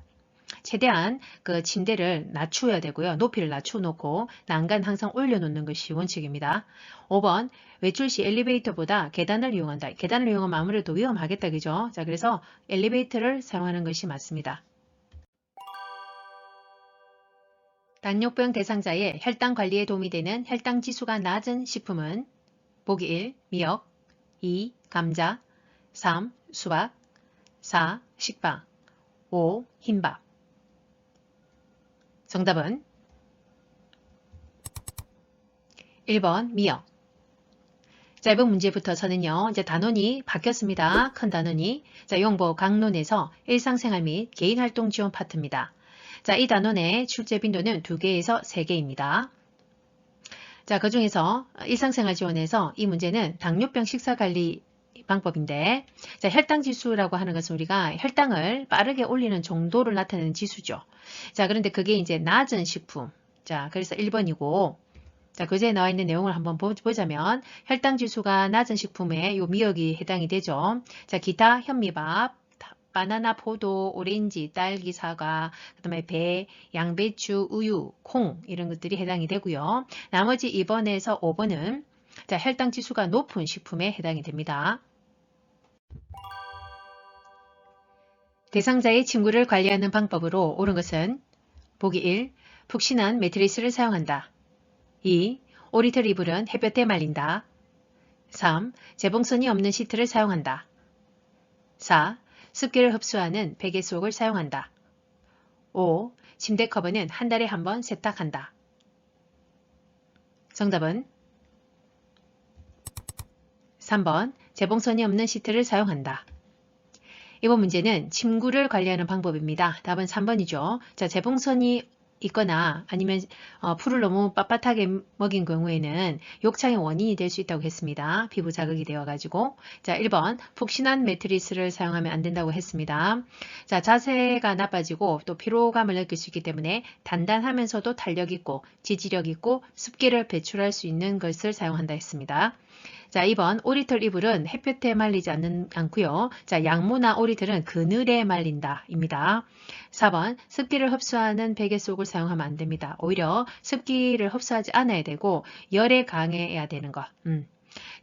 최대한 그 침대를 낮추어야 되고요. 높이를 낮춰놓고 난간 항상 올려놓는 것이 원칙입니다. 5번 외출 시 엘리베이터보다 계단을 이용한다. 계단을 이용하면 아무래도 위험하겠다. 그죠? 자, 그래서 엘리베이터를 사용하는 것이 맞습니다. 당뇨병 대상자의 혈당 관리에 도움이 되는 혈당 지수가 낮은 식품은 보기 1. 미역 2. 감자 3. 수박 4. 식빵 5. 흰밥 정답은 1번 미역. 자, 이번 문제부터서는요. 이제 단원이 바뀌었습니다. 큰 단원이. 자, 용보 강론에서 일상생활 및 개인활동 지원 파트입니다. 자, 이 단원의 출제 빈도는 2개에서 3개입니다. 자, 그 중에서 일상생활 지원에서 이 문제는 당뇨병 식사관리 방법인데 자, 혈당 지수라고 하는 것은 우리가 혈당을 빠르게 올리는 정도를 나타내는 지수죠. 자, 그런데 그게 이제 낮은 식품. 자, 그래서 1번이고 자, 교재에 나와 있는 내용을 한번 보자면 혈당 지수가 낮은 식품에 요 미역이 해당이 되죠. 자, 기타 현미밥, 바나나, 포도, 오렌지, 딸기, 사과, 그 다음에 배, 양배추, 우유, 콩 이런 것들이 해당이 되고요. 나머지 2번에서 5번은 자, 혈당 지수가 높은 식품에 해당이 됩니다. 대상자의 친구를 관리하는 방법으로 옳은 것은 보기 1. 푹신한 매트리스를 사용한다. 2. 오리털 이불은 햇볕에 말린다. 3. 재봉선이 없는 시트를 사용한다. 4. 습기를 흡수하는 베개 속을 사용한다. 5. 침대 커버는 한 달에 한 번 세탁한다. 정답은 3번 재봉선이 없는 시트를 사용한다. 이번 문제는 침구를 관리하는 방법입니다. 답은 3번이죠. 자, 재봉선이 있거나 아니면 풀을 너무 빳빳하게 먹인 경우에는 욕창의 원인이 될 수 있다고 했습니다. 피부 자극이 되어가지고. 자, 1번 푹신한 매트리스를 사용하면 안 된다고 했습니다. 자, 자세가 나빠지고 또 피로감을 느낄 수 있기 때문에 단단하면서도 탄력 있고 지지력 있고 습기를 배출할 수 있는 것을 사용한다 했습니다. 자, 2번 오리털 이불은 햇볕에 말리지 않고요. 자, 양모나 오리털은 그늘에 말린다 입니다. 4번 습기를 흡수하는 베개 속을 사용하면 안 됩니다. 오히려 습기를 흡수하지 않아야 되고 열에 강해야 되는 것.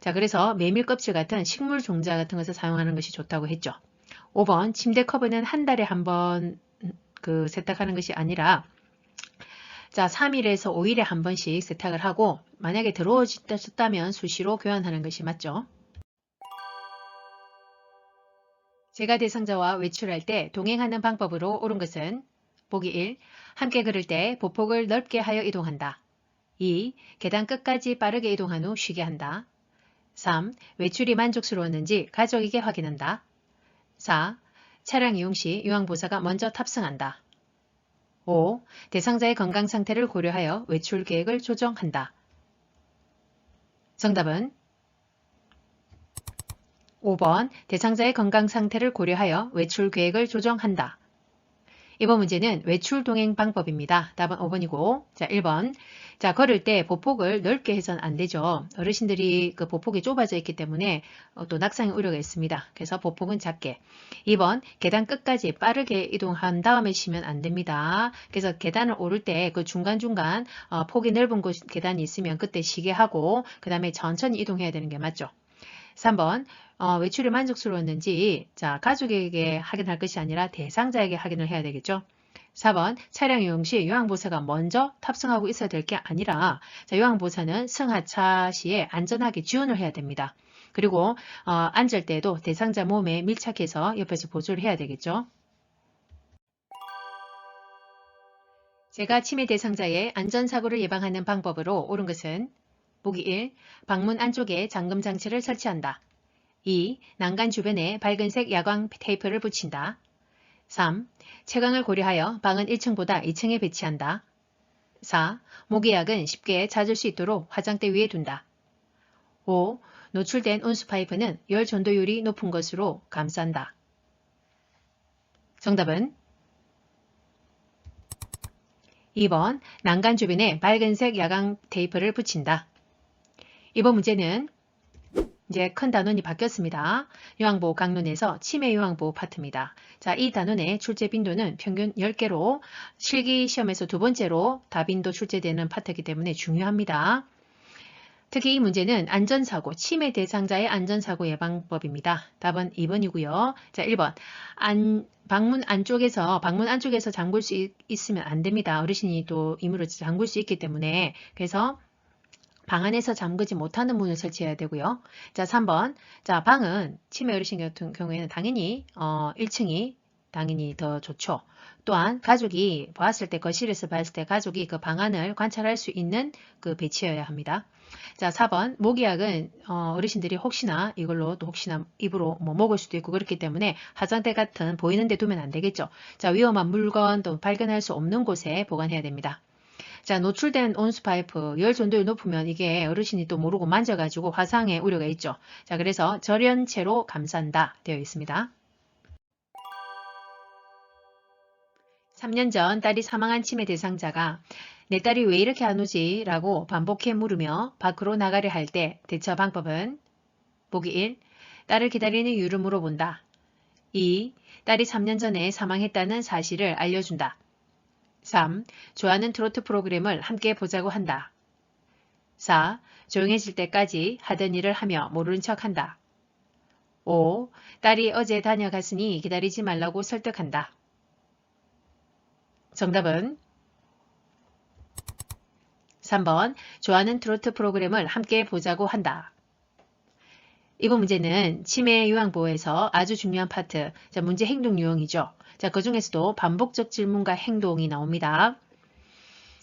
자, 그래서 메밀 껍질 같은 식물 종자 같은 것을 사용하는 것이 좋다고 했죠. 5번 침대 커버는 한 달에 한 번 세탁하는 것이 아니라 자, 3일에서 5일에 한 번씩 세탁을 하고 만약에 더러워졌다면 수시로 교환하는 것이 맞죠. 제가 대상자와 외출할 때 동행하는 방법으로 옳은 것은 보기 1. 함께 걸을 때 보폭을 넓게 하여 이동한다. 2. 계단 끝까지 빠르게 이동한 후 쉬게 한다. 3. 외출이 만족스러웠는지 가족에게 확인한다. 4. 차량 이용 시 요양보호사가 먼저 탑승한다. 5. 대상자의 건강 상태를 고려하여 외출 계획을 조정한다. 정답은 5번 대상자의 건강 상태를 고려하여 외출 계획을 조정한다. 이번 문제는 외출 동행 방법입니다. 답은 5번이고 자 1번 자 걸을 때 보폭을 넓게 해서는 안 되죠. 어르신들이 그 보폭이 좁아져 있기 때문에 또 낙상의 우려가 있습니다. 그래서 보폭은 작게 2번 계단 끝까지 빠르게 이동한 다음에 쉬면 안 됩니다. 그래서 계단을 오를 때 그 중간중간 폭이 넓은 곳 계단이 있으면 그때 쉬게 하고 그 다음에 천천히 이동해야 되는 게 맞죠. 3번 외출이 만족스러웠는지 자 가족에게 확인할 것이 아니라 대상자에게 확인을 해야 되겠죠. 4번 차량 이용 시 요양보호사가 먼저 탑승하고 있어야 될 게 아니라 자, 요양보호사는 승하차 시에 안전하게 지원을 해야 됩니다. 그리고 앉을 때도 대상자 몸에 밀착해서 옆에서 보조를 해야 되겠죠. 제가 치매 대상자의 안전사고를 예방하는 방법으로 옳은 것은 보기 1. 방문 안쪽에 잠금 장치를 설치한다. 2. 난간 주변에 밝은색 야광 테이프를 붙인다. 3. 채광을 고려하여 방은 1층보다 2층에 배치한다. 4. 모기약은 쉽게 찾을 수 있도록 화장대 위에 둔다. 5. 노출된 온수 파이프는 열 전도율이 높은 것으로 감싼다. 정답은 2번 난간 주변에 밝은색 야광 테이프를 붙인다. 이번 문제는 이제 큰 단원이 바뀌었습니다. 요양보호 강론에서 치매 요양보호 파트입니다. 자, 이 단원의 출제 빈도는 평균 10개로 실기 시험에서 두 번째로 다빈도 출제되는 파트이기 때문에 중요합니다. 특히 이 문제는 안전사고, 치매 대상자의 안전사고 예방법입니다. 답은 2번이고요. 자, 1번. 방문 안쪽에서 잠글 수 있으면 안 됩니다. 어르신이 또 임으로 잠글 수 있기 때문에. 그래서 방 안에서 잠그지 못하는 문을 설치해야 되고요. 자, 3번. 자, 방은 치매 어르신 같은 경우에는 당연히 1층이 당연히 더 좋죠. 또한 가족이 보았을 때 거실에서 봤을 때 가족이 그 방안을 관찰할 수 있는 그 배치여야 합니다. 자, 4번. 모기약은 어르신들이 혹시나 이걸로 또 혹시나 입으로 뭐 먹을 수도 있고 그렇기 때문에 화장대 같은 보이는 데 두면 안 되겠죠. 자, 위험한 물건 또 발견할 수 없는 곳에 보관해야 됩니다. 자, 노출된 온수 파이프 열 전도율 높으면 이게 어르신이 또 모르고 만져가지고 화상의 우려가 있죠. 자, 그래서 절연체로 감싼다 되어 있습니다. 3년 전 딸이 사망한 치매 대상자가 내 딸이 왜 이렇게 안 오지? 라고 반복해 물으며 밖으로 나가려 할 때 대처 방법은 보기 1. 딸을 기다리는 이유를 물어본다. 2. 딸이 3년 전에 사망했다는 사실을 알려준다. 3. 좋아하는 트로트 프로그램을 함께 보자고 한다. 4. 조용해질 때까지 하던 일을 하며 모르는 척한다. 5. 딸이 어제 다녀갔으니 기다리지 말라고 설득한다. 정답은 3번. 좋아하는 트로트 프로그램을 함께 보자고 한다. 이번 문제는 치매 요양보호에서 아주 중요한 파트, 자, 문제 행동 유형이죠. 자, 그 중에서도 반복적 질문과 행동이 나옵니다.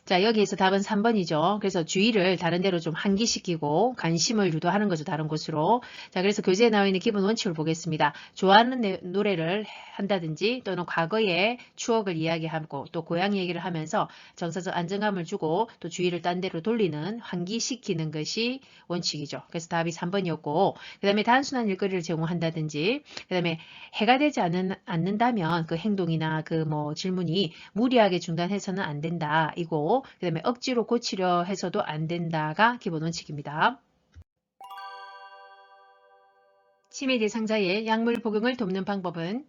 자, 여기에서 답은 3번이죠. 그래서 주의를 다른 데로 좀 환기시키고 관심을 유도하는 거죠. 다른 곳으로. 자, 그래서 교재에 나와 있는 기본 원칙을 보겠습니다. 좋아하는 노래를 한다든지 또는 과거의 추억을 이야기하고 또 고향 얘기를 하면서 정서적 안정감을 주고 또 주의를 딴 데로 돌리는 환기시키는 것이 원칙이죠. 그래서 답이 3번이었고 그 다음에 단순한 일거리를 제공한다든지 그 다음에 해가 되지 않는다면 그 행동이나 그 뭐 질문이 무리하게 중단해서는 안 된다. 이고 그 다음에 억지로 고치려 해서도 안 된다가 기본 원칙입니다. 치매 대상자의 약물 복용을 돕는 방법은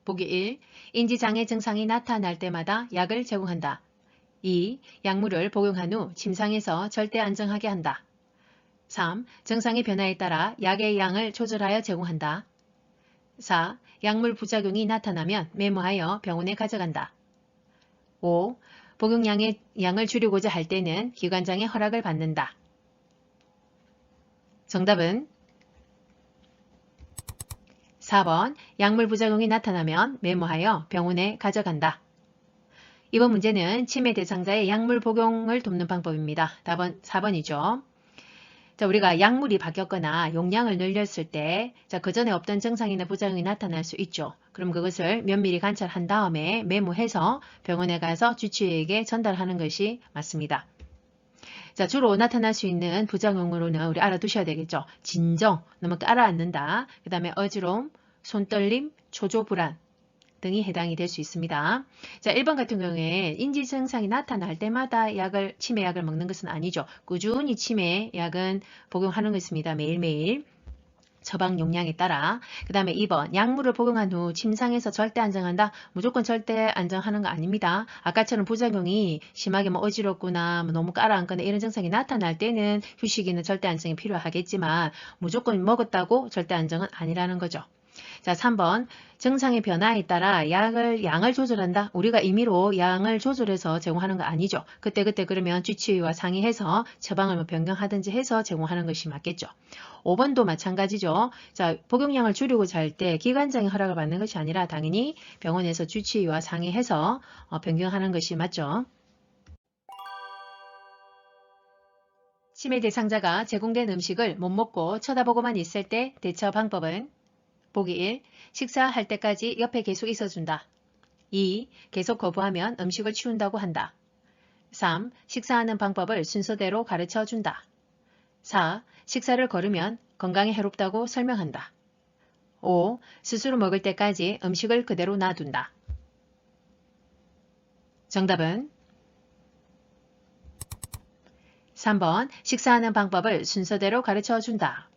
보기 1. 인지장애 증상이 나타날 때마다 약을 제공한다. 2. 약물을 복용한 후 침상에서 절대 안정하게 한다. 3. 증상의 변화에 따라 약의 양을 조절하여 제공한다. 4. 약물 부작용이 나타나면 메모하여 병원에 가져간다. 5. 복용량의 양을 줄이고자 할 때는 기관장의 허락을 받는다. 정답은 4번. 약물 부작용이 나타나면 메모하여 병원에 가져간다. 이번 문제는 치매 대상자의 약물 복용을 돕는 방법입니다. 답은 4번이죠. 자, 우리가 약물이 바뀌었거나 용량을 늘렸을 때, 자, 그 전에 없던 증상이나 부작용이 나타날 수 있죠. 그럼 그것을 면밀히 관찰한 다음에 메모해서 병원에 가서 주치의에게 전달하는 것이 맞습니다. 자, 주로 나타날 수 있는 부작용으로는 우리 알아두셔야 되겠죠. 진정, 너무 깔아앉는다. 그 다음에 어지러움, 손떨림, 초조불안 등이 해당이 될 수 있습니다. 자, 1번 같은 경우에 인지 증상이 나타날 때마다 치매약을 먹는 것은 아니죠. 꾸준히 치매약은 복용하는 것입니다. 매일매일. 처방 용량에 따라. 그 다음에 2번 약물을 복용한 후 침상에서 절대 안정한다. 무조건 절대 안정하는 거 아닙니다. 아까처럼 부작용이 심하게 뭐 어지럽거나 뭐 너무 깔아앉거나 이런 증상이 나타날 때는 휴식이나 절대 안정이 필요하겠지만 무조건 먹었다고 절대 안정은 아니라는 거죠. 자, 3번. 증상의 변화에 따라 양을 조절한다. 우리가 임의로 양을 조절해서 제공하는 거 아니죠. 그때그때 그러면 주치의와 상의해서 처방을 뭐 변경하든지 해서 제공하는 것이 맞겠죠. 5번도 마찬가지죠. 자, 복용량을 줄이고자 할 때 기관장의 허락을 받는 것이 아니라 당연히 병원에서 주치의와 상의해서 변경하는 것이 맞죠. 치매 대상자가 제공된 음식을 못 먹고 쳐다보고만 있을 때 대처 방법은 보기 1. 식사할 때까지 옆에 계속 있어준다. 2. 계속 거부하면 음식을 치운다고 한다. 3. 식사하는 방법을 순서대로 가르쳐준다. 4. 식사를 거르면 건강에 해롭다고 설명한다. 5. 스스로 먹을 때까지 음식을 그대로 놔둔다. 정답은 3번 식사하는 방법을 순서대로 가르쳐준다.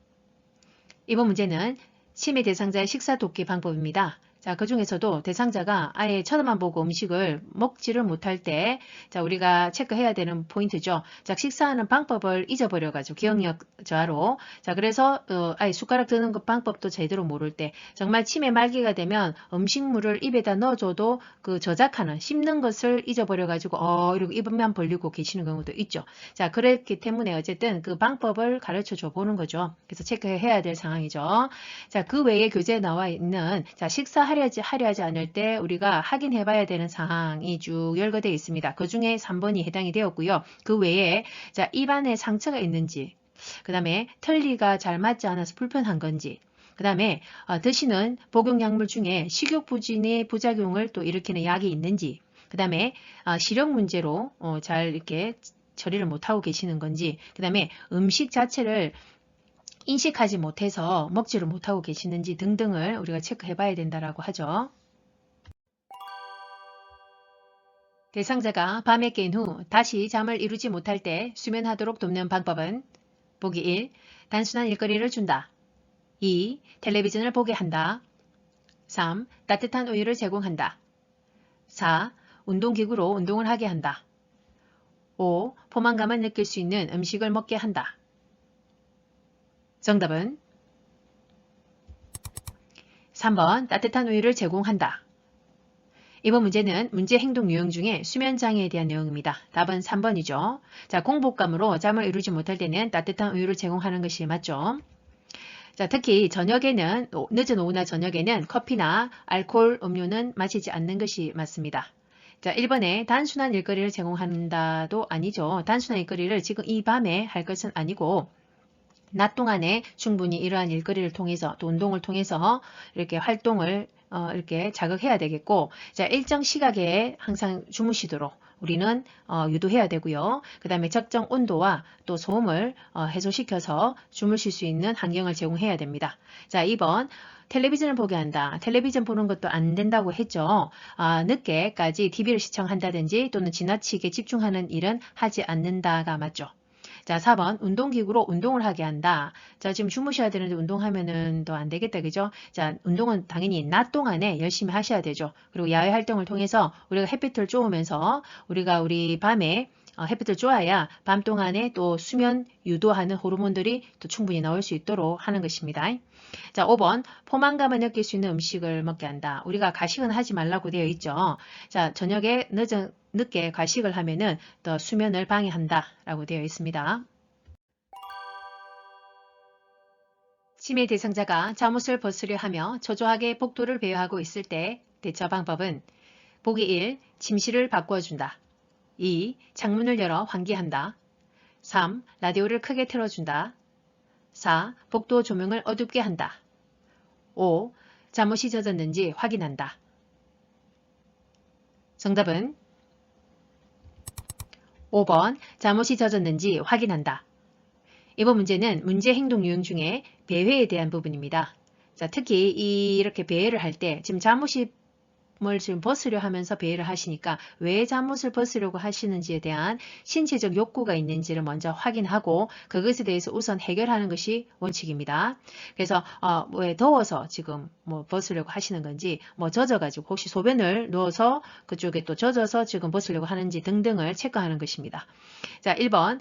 이번 문제는 치매 대상자의 식사 돕기 방법입니다. 자, 그 중에서도 대상자가 아예 쳐다만 보고 음식을 먹지를 못할 때, 자, 우리가 체크해야 되는 포인트죠. 자, 식사하는 방법을 잊어버려가지고 기억력 저하로. 자, 그래서 아예 숟가락 드는 그 방법도 제대로 모를 때, 정말 치매 말기가 되면 음식물을 입에다 넣어줘도 그 저작하는 씹는 것을 잊어버려가지고 이러고 입만 벌리고 계시는 경우도 있죠. 자, 그렇기 때문에 어쨌든 그 방법을 가르쳐줘 보는 거죠. 그래서 체크해야 될 상황이죠. 자, 그 외에 교재에 나와 있는 자, 식사하려 하지 않을 때 우리가 확인해 봐야 되는 사항이 쭉 열거되어 있습니다. 그 중에 3번이 해당이 되었고요. 그 외에 자, 입안에 상처가 있는지, 그 다음에 털리가 잘 맞지 않아서 불편한 건지, 그 다음에 드시는 복용약물 중에 식욕부진의 부작용을 또 일으키는 약이 있는지, 그 다음에 시력 문제로 잘 이렇게 처리를 못하고 계시는 건지, 그 다음에 음식 자체를 인식하지 못해서 먹지를 못하고 계시는지 등등을 우리가 체크해 봐야 된다라고 하죠. 대상자가 밤에 깬 후 다시 잠을 이루지 못할 때 수면하도록 돕는 방법은 보기 1. 단순한 일거리를 준다. 2. 텔레비전을 보게 한다. 3. 따뜻한 우유를 제공한다. 4. 운동기구로 운동을 하게 한다. 5. 포만감을 느낄 수 있는 음식을 먹게 한다. 정답은 3번 따뜻한 우유를 제공한다. 이번 문제는 문제 행동 유형 중에 수면 장애에 대한 내용입니다. 답은 3번이죠. 자, 공복감으로 잠을 이루지 못할 때는 따뜻한 우유를 제공하는 것이 맞죠. 자, 특히 저녁에는 늦은 오후나 저녁에는 커피나 알코올 음료는 마시지 않는 것이 맞습니다. 자, 1번에 단순한 일거리를 제공한다도 아니죠. 단순한 일거리를 지금 이 밤에 할 것은 아니고 낮 동안에 충분히 이러한 일거리를 통해서 또 운동을 통해서 이렇게 활동을 이렇게 자극해야 되겠고, 자, 일정 시각에 항상 주무시도록 우리는 유도해야 되고요. 그 다음에 적정 온도와 또 소음을 해소시켜서 주무실 수 있는 환경을 제공해야 됩니다. 자, 2번 텔레비전을 보게 한다. 텔레비전 보는 것도 안 된다고 했죠. 늦게까지 TV를 시청한다든지 또는 지나치게 집중하는 일은 하지 않는다가 맞죠. 자, 4번 운동기구로 운동을 하게 한다. 자, 지금 주무셔야 되는데 운동하면은 더 안 되겠다. 그죠? 자, 운동은 당연히 낮 동안에 열심히 하셔야 되죠. 그리고 야외 활동을 통해서 우리가 햇빛을 쬐우면서 우리 밤에 햇빛을 쬐어야 밤 동안에 또 수면 유도하는 호르몬들이 또 충분히 나올 수 있도록 하는 것입니다. 자, 5번 포만감을 느낄 수 있는 음식을 먹게 한다. 우리가 가식은 하지 말라고 되어 있죠. 자, 저녁에 늦게 과식을 하면은 더 수면을 방해한다 라고 되어 있습니다. 치매 대상자가 잠옷을 벗으려 하며 초조하게 복도를 배회하고 있을 때 대처 방법은 보기 1. 침실을 바꾸어준다. 2. 창문을 열어 환기한다. 3. 라디오를 크게 틀어준다. 4. 복도 조명을 어둡게 한다. 5. 잠옷이 젖었는지 확인한다. 정답은 5번 잠옷이 젖었는지 확인한다. 이번 문제는 문제 행동 유형 중에 배회에 대한 부분입니다. 자, 특히 이렇게 배회를 할 때 지금 잠옷을 지금 벗으려 하면서 배회를 하시니까 왜 잠옷을 벗으려고 하시는지에 대한 신체적 욕구가 있는지를 먼저 확인하고 그것에 대해서 우선 해결하는 것이 원칙입니다. 그래서 왜 더워서 지금 뭐 벗으려고 하시는 건지 뭐 젖어가지고 혹시 소변을 넣어서 그쪽에 또 젖어서 지금 벗으려고 하는지 등등을 체크하는 것입니다. 자, 1번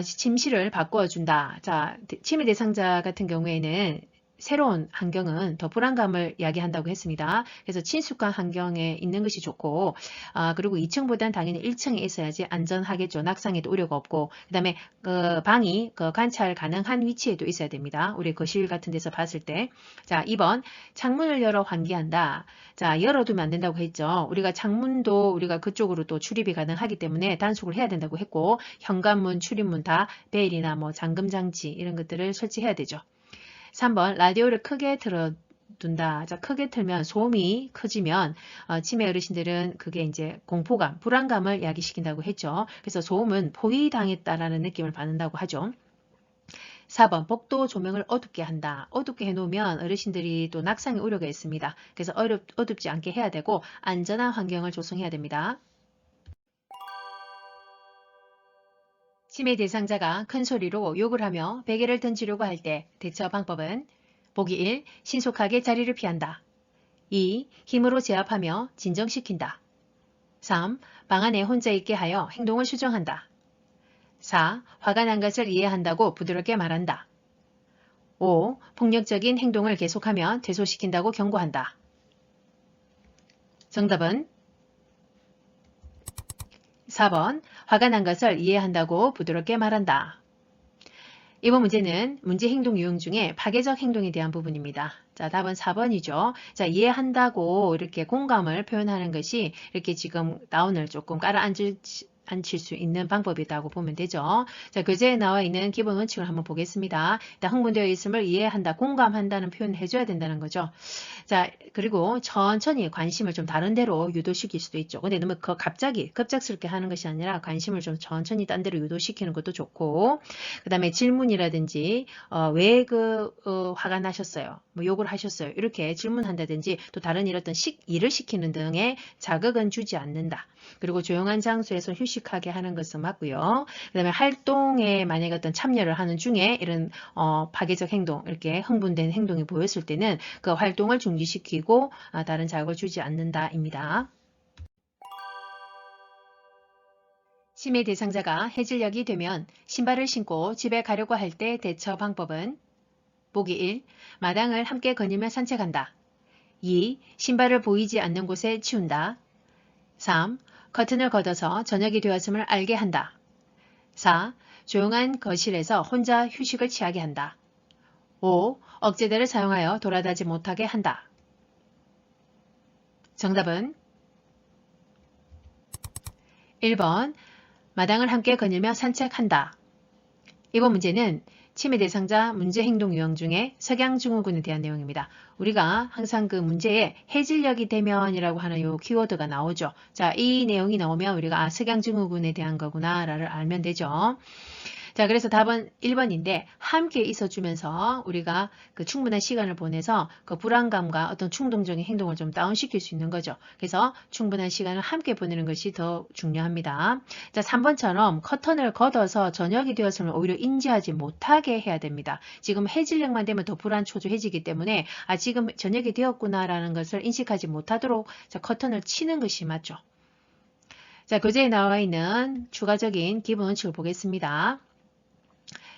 침실을 바꾸어준다. 자, 치매 대상자 같은 경우에는 새로운 환경은 더 불안감을 야기한다고 했습니다. 그래서 친숙한 환경에 있는 것이 좋고, 그리고 2층보다는 당연히 1층에 있어야지 안전하겠죠. 낙상에도 우려가 없고, 그 다음에 방이 관찰 가능한 위치에도 있어야 됩니다. 우리 거실 같은 데서 봤을 때. 자, 2번 창문을 열어 환기한다. 자, 열어두면 안 된다고 했죠. 우리가 창문도 우리가 그쪽으로 또 출입이 가능하기 때문에 단속을 해야 된다고 했고, 현관문, 출입문 다 베일이나 뭐 잠금 장치 이런 것들을 설치해야 되죠. 3번 라디오를 크게 틀어둔다. 자, 크게 틀면 소음이 커지면 치매 어르신들은 그게 이제 공포감, 불안감을 야기시킨다고 했죠. 그래서 소음은 포위당했다라는 느낌을 받는다고 하죠. 4번 복도 조명을 어둡게 한다. 어둡게 해놓으면 어르신들이 또 낙상의 우려가 있습니다. 그래서 어둡지 않게 해야 되고 안전한 환경을 조성해야 됩니다. 치매 대상자가 큰 소리로 욕을 하며 베개를 던지려고 할 때 대처 방법은 보기 1. 신속하게 자리를 피한다. 2. 힘으로 제압하며 진정시킨다. 3. 방 안에 혼자 있게 하여 행동을 수정한다. 4. 화가 난 것을 이해한다고 부드럽게 말한다. 5. 폭력적인 행동을 계속하면 퇴소시킨다고 경고한다. 정답은 4번 화가 난 것을 이해한다고 부드럽게 말한다. 이번 문제는 문제 행동 유형 중에 파괴적 행동에 대한 부분입니다. 자, 답은 4번이죠. 자, 이해한다고 이렇게 공감을 표현하는 것이 이렇게 지금 다운을 조금 깔아앉힐 수 있는 방법이라고 보면 되죠. 자, 교재에 나와 있는 기본 원칙을 한번 보겠습니다. 일단 흥분되어 있음을 이해한다, 공감한다는 표현을 해줘야 된다는 거죠. 자, 그리고 천천히 관심을 좀 다른 데로 유도시킬 수도 있죠. 근데 너무 갑자기 급작스럽게 하는 것이 아니라 관심을 좀 천천히 딴 데로 유도시키는 것도 좋고, 그 다음에 질문이라든지 왜 화가 나셨어요? 뭐 욕을 하셨어요? 이렇게 질문한다든지 또 다른 어떤 일을 시키는 등의 자극은 주지 않는다. 그리고 조용한 장소에서 휴식하게 하는 것은 맞고요. 그 다음에 활동에 만약에 어떤 참여를 하는 중에 이런 파괴적 행동, 이렇게 흥분된 행동이 보였을 때는 그 활동을 중지시키고 다른 자극을 주지 않는다입니다. 치매 대상자가 해질녘이 되면 신발을 신고 집에 가려고 할 때 대처 방법은 보기 1. 마당을 함께 거닐며 산책한다. 2. 신발을 보이지 않는 곳에 치운다. 3. 커튼을 걷어서 저녁이 되었음을 알게 한다. 4. 조용한 거실에서 혼자 휴식을 취하게 한다. 5. 억제대를 사용하여 돌아다지 못하게 한다. 정답은 1번 마당을 함께 거닐며 산책한다. 이번 문제는 침해 대상자 문제 행동 유형 중에 석양증후군에 대한 내용입니다. 우리가 항상 그 문제에 해질녘이 되면이라고 하는 요 키워드가 나오죠. 자, 이 내용이 나오면 우리가 석양증후군에 대한 거구나를 알면 되죠. 자, 그래서 답은 1번인데 함께 있어주면서 우리가 그 충분한 시간을 보내서 그 불안감과 어떤 충동적인 행동을 좀 다운시킬 수 있는 거죠. 그래서 충분한 시간을 함께 보내는 것이 더 중요합니다. 자, 3번처럼 커튼을 걷어서 저녁이 되었으면 오히려 인지하지 못하게 해야 됩니다. 지금 해질녘만 되면 더 불안 초조해지기 때문에 지금 저녁이 되었구나라는 것을 인식하지 못하도록 자, 커튼을 치는 것이 맞죠. 자, 교재에 나와 있는 추가적인 기본 원칙을 보겠습니다.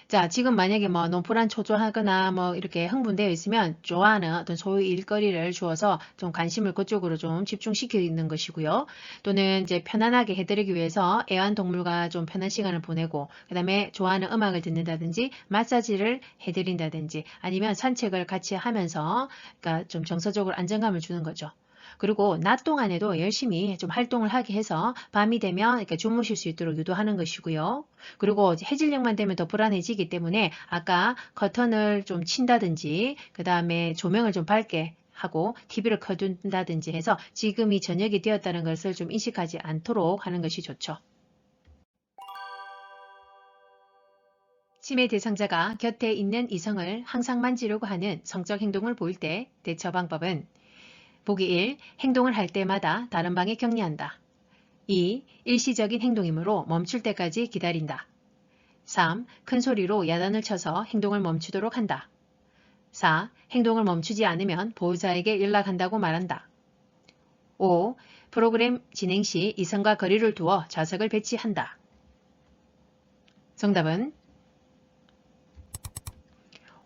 자, 지금 만약에 뭐 너무 불안 초조하거나 뭐 이렇게 흥분되어 있으면 좋아하는 어떤 소유 일거리를 주어서 좀 관심을 그쪽으로 좀 집중시키는 것이고요. 또는 이제 편안하게 해드리기 위해서 애완동물과 좀 편한 시간을 보내고 그 다음에 좋아하는 음악을 듣는다든지 마사지를 해드린다든지 아니면 산책을 같이 하면서 그러니까 좀 정서적으로 안정감을 주는 거죠. 그리고 낮 동안에도 열심히 좀 활동을 하게 해서 밤이 되면 이렇게 주무실 수 있도록 유도하는 것이고요. 그리고 해질녘만 되면 더 불안해지기 때문에 아까 커튼을 좀 친다든지 그 다음에 조명을 좀 밝게 하고 TV를 켜둔다든지 해서 지금이 저녁이 되었다는 것을 좀 인식하지 않도록 하는 것이 좋죠. 침해 대상자가 곁에 있는 이성을 항상 만지려고 하는 성적 행동을 보일 때 대처 방법은 보기 1. 행동을 할 때마다 다른 방에 격리한다. 2. 일시적인 행동이므로 멈출 때까지 기다린다. 3. 큰 소리로 야단을 쳐서 행동을 멈추도록 한다. 4. 행동을 멈추지 않으면 보호자에게 연락한다고 말한다. 5. 프로그램 진행 시 이성과 거리를 두어 좌석을 배치한다. 정답은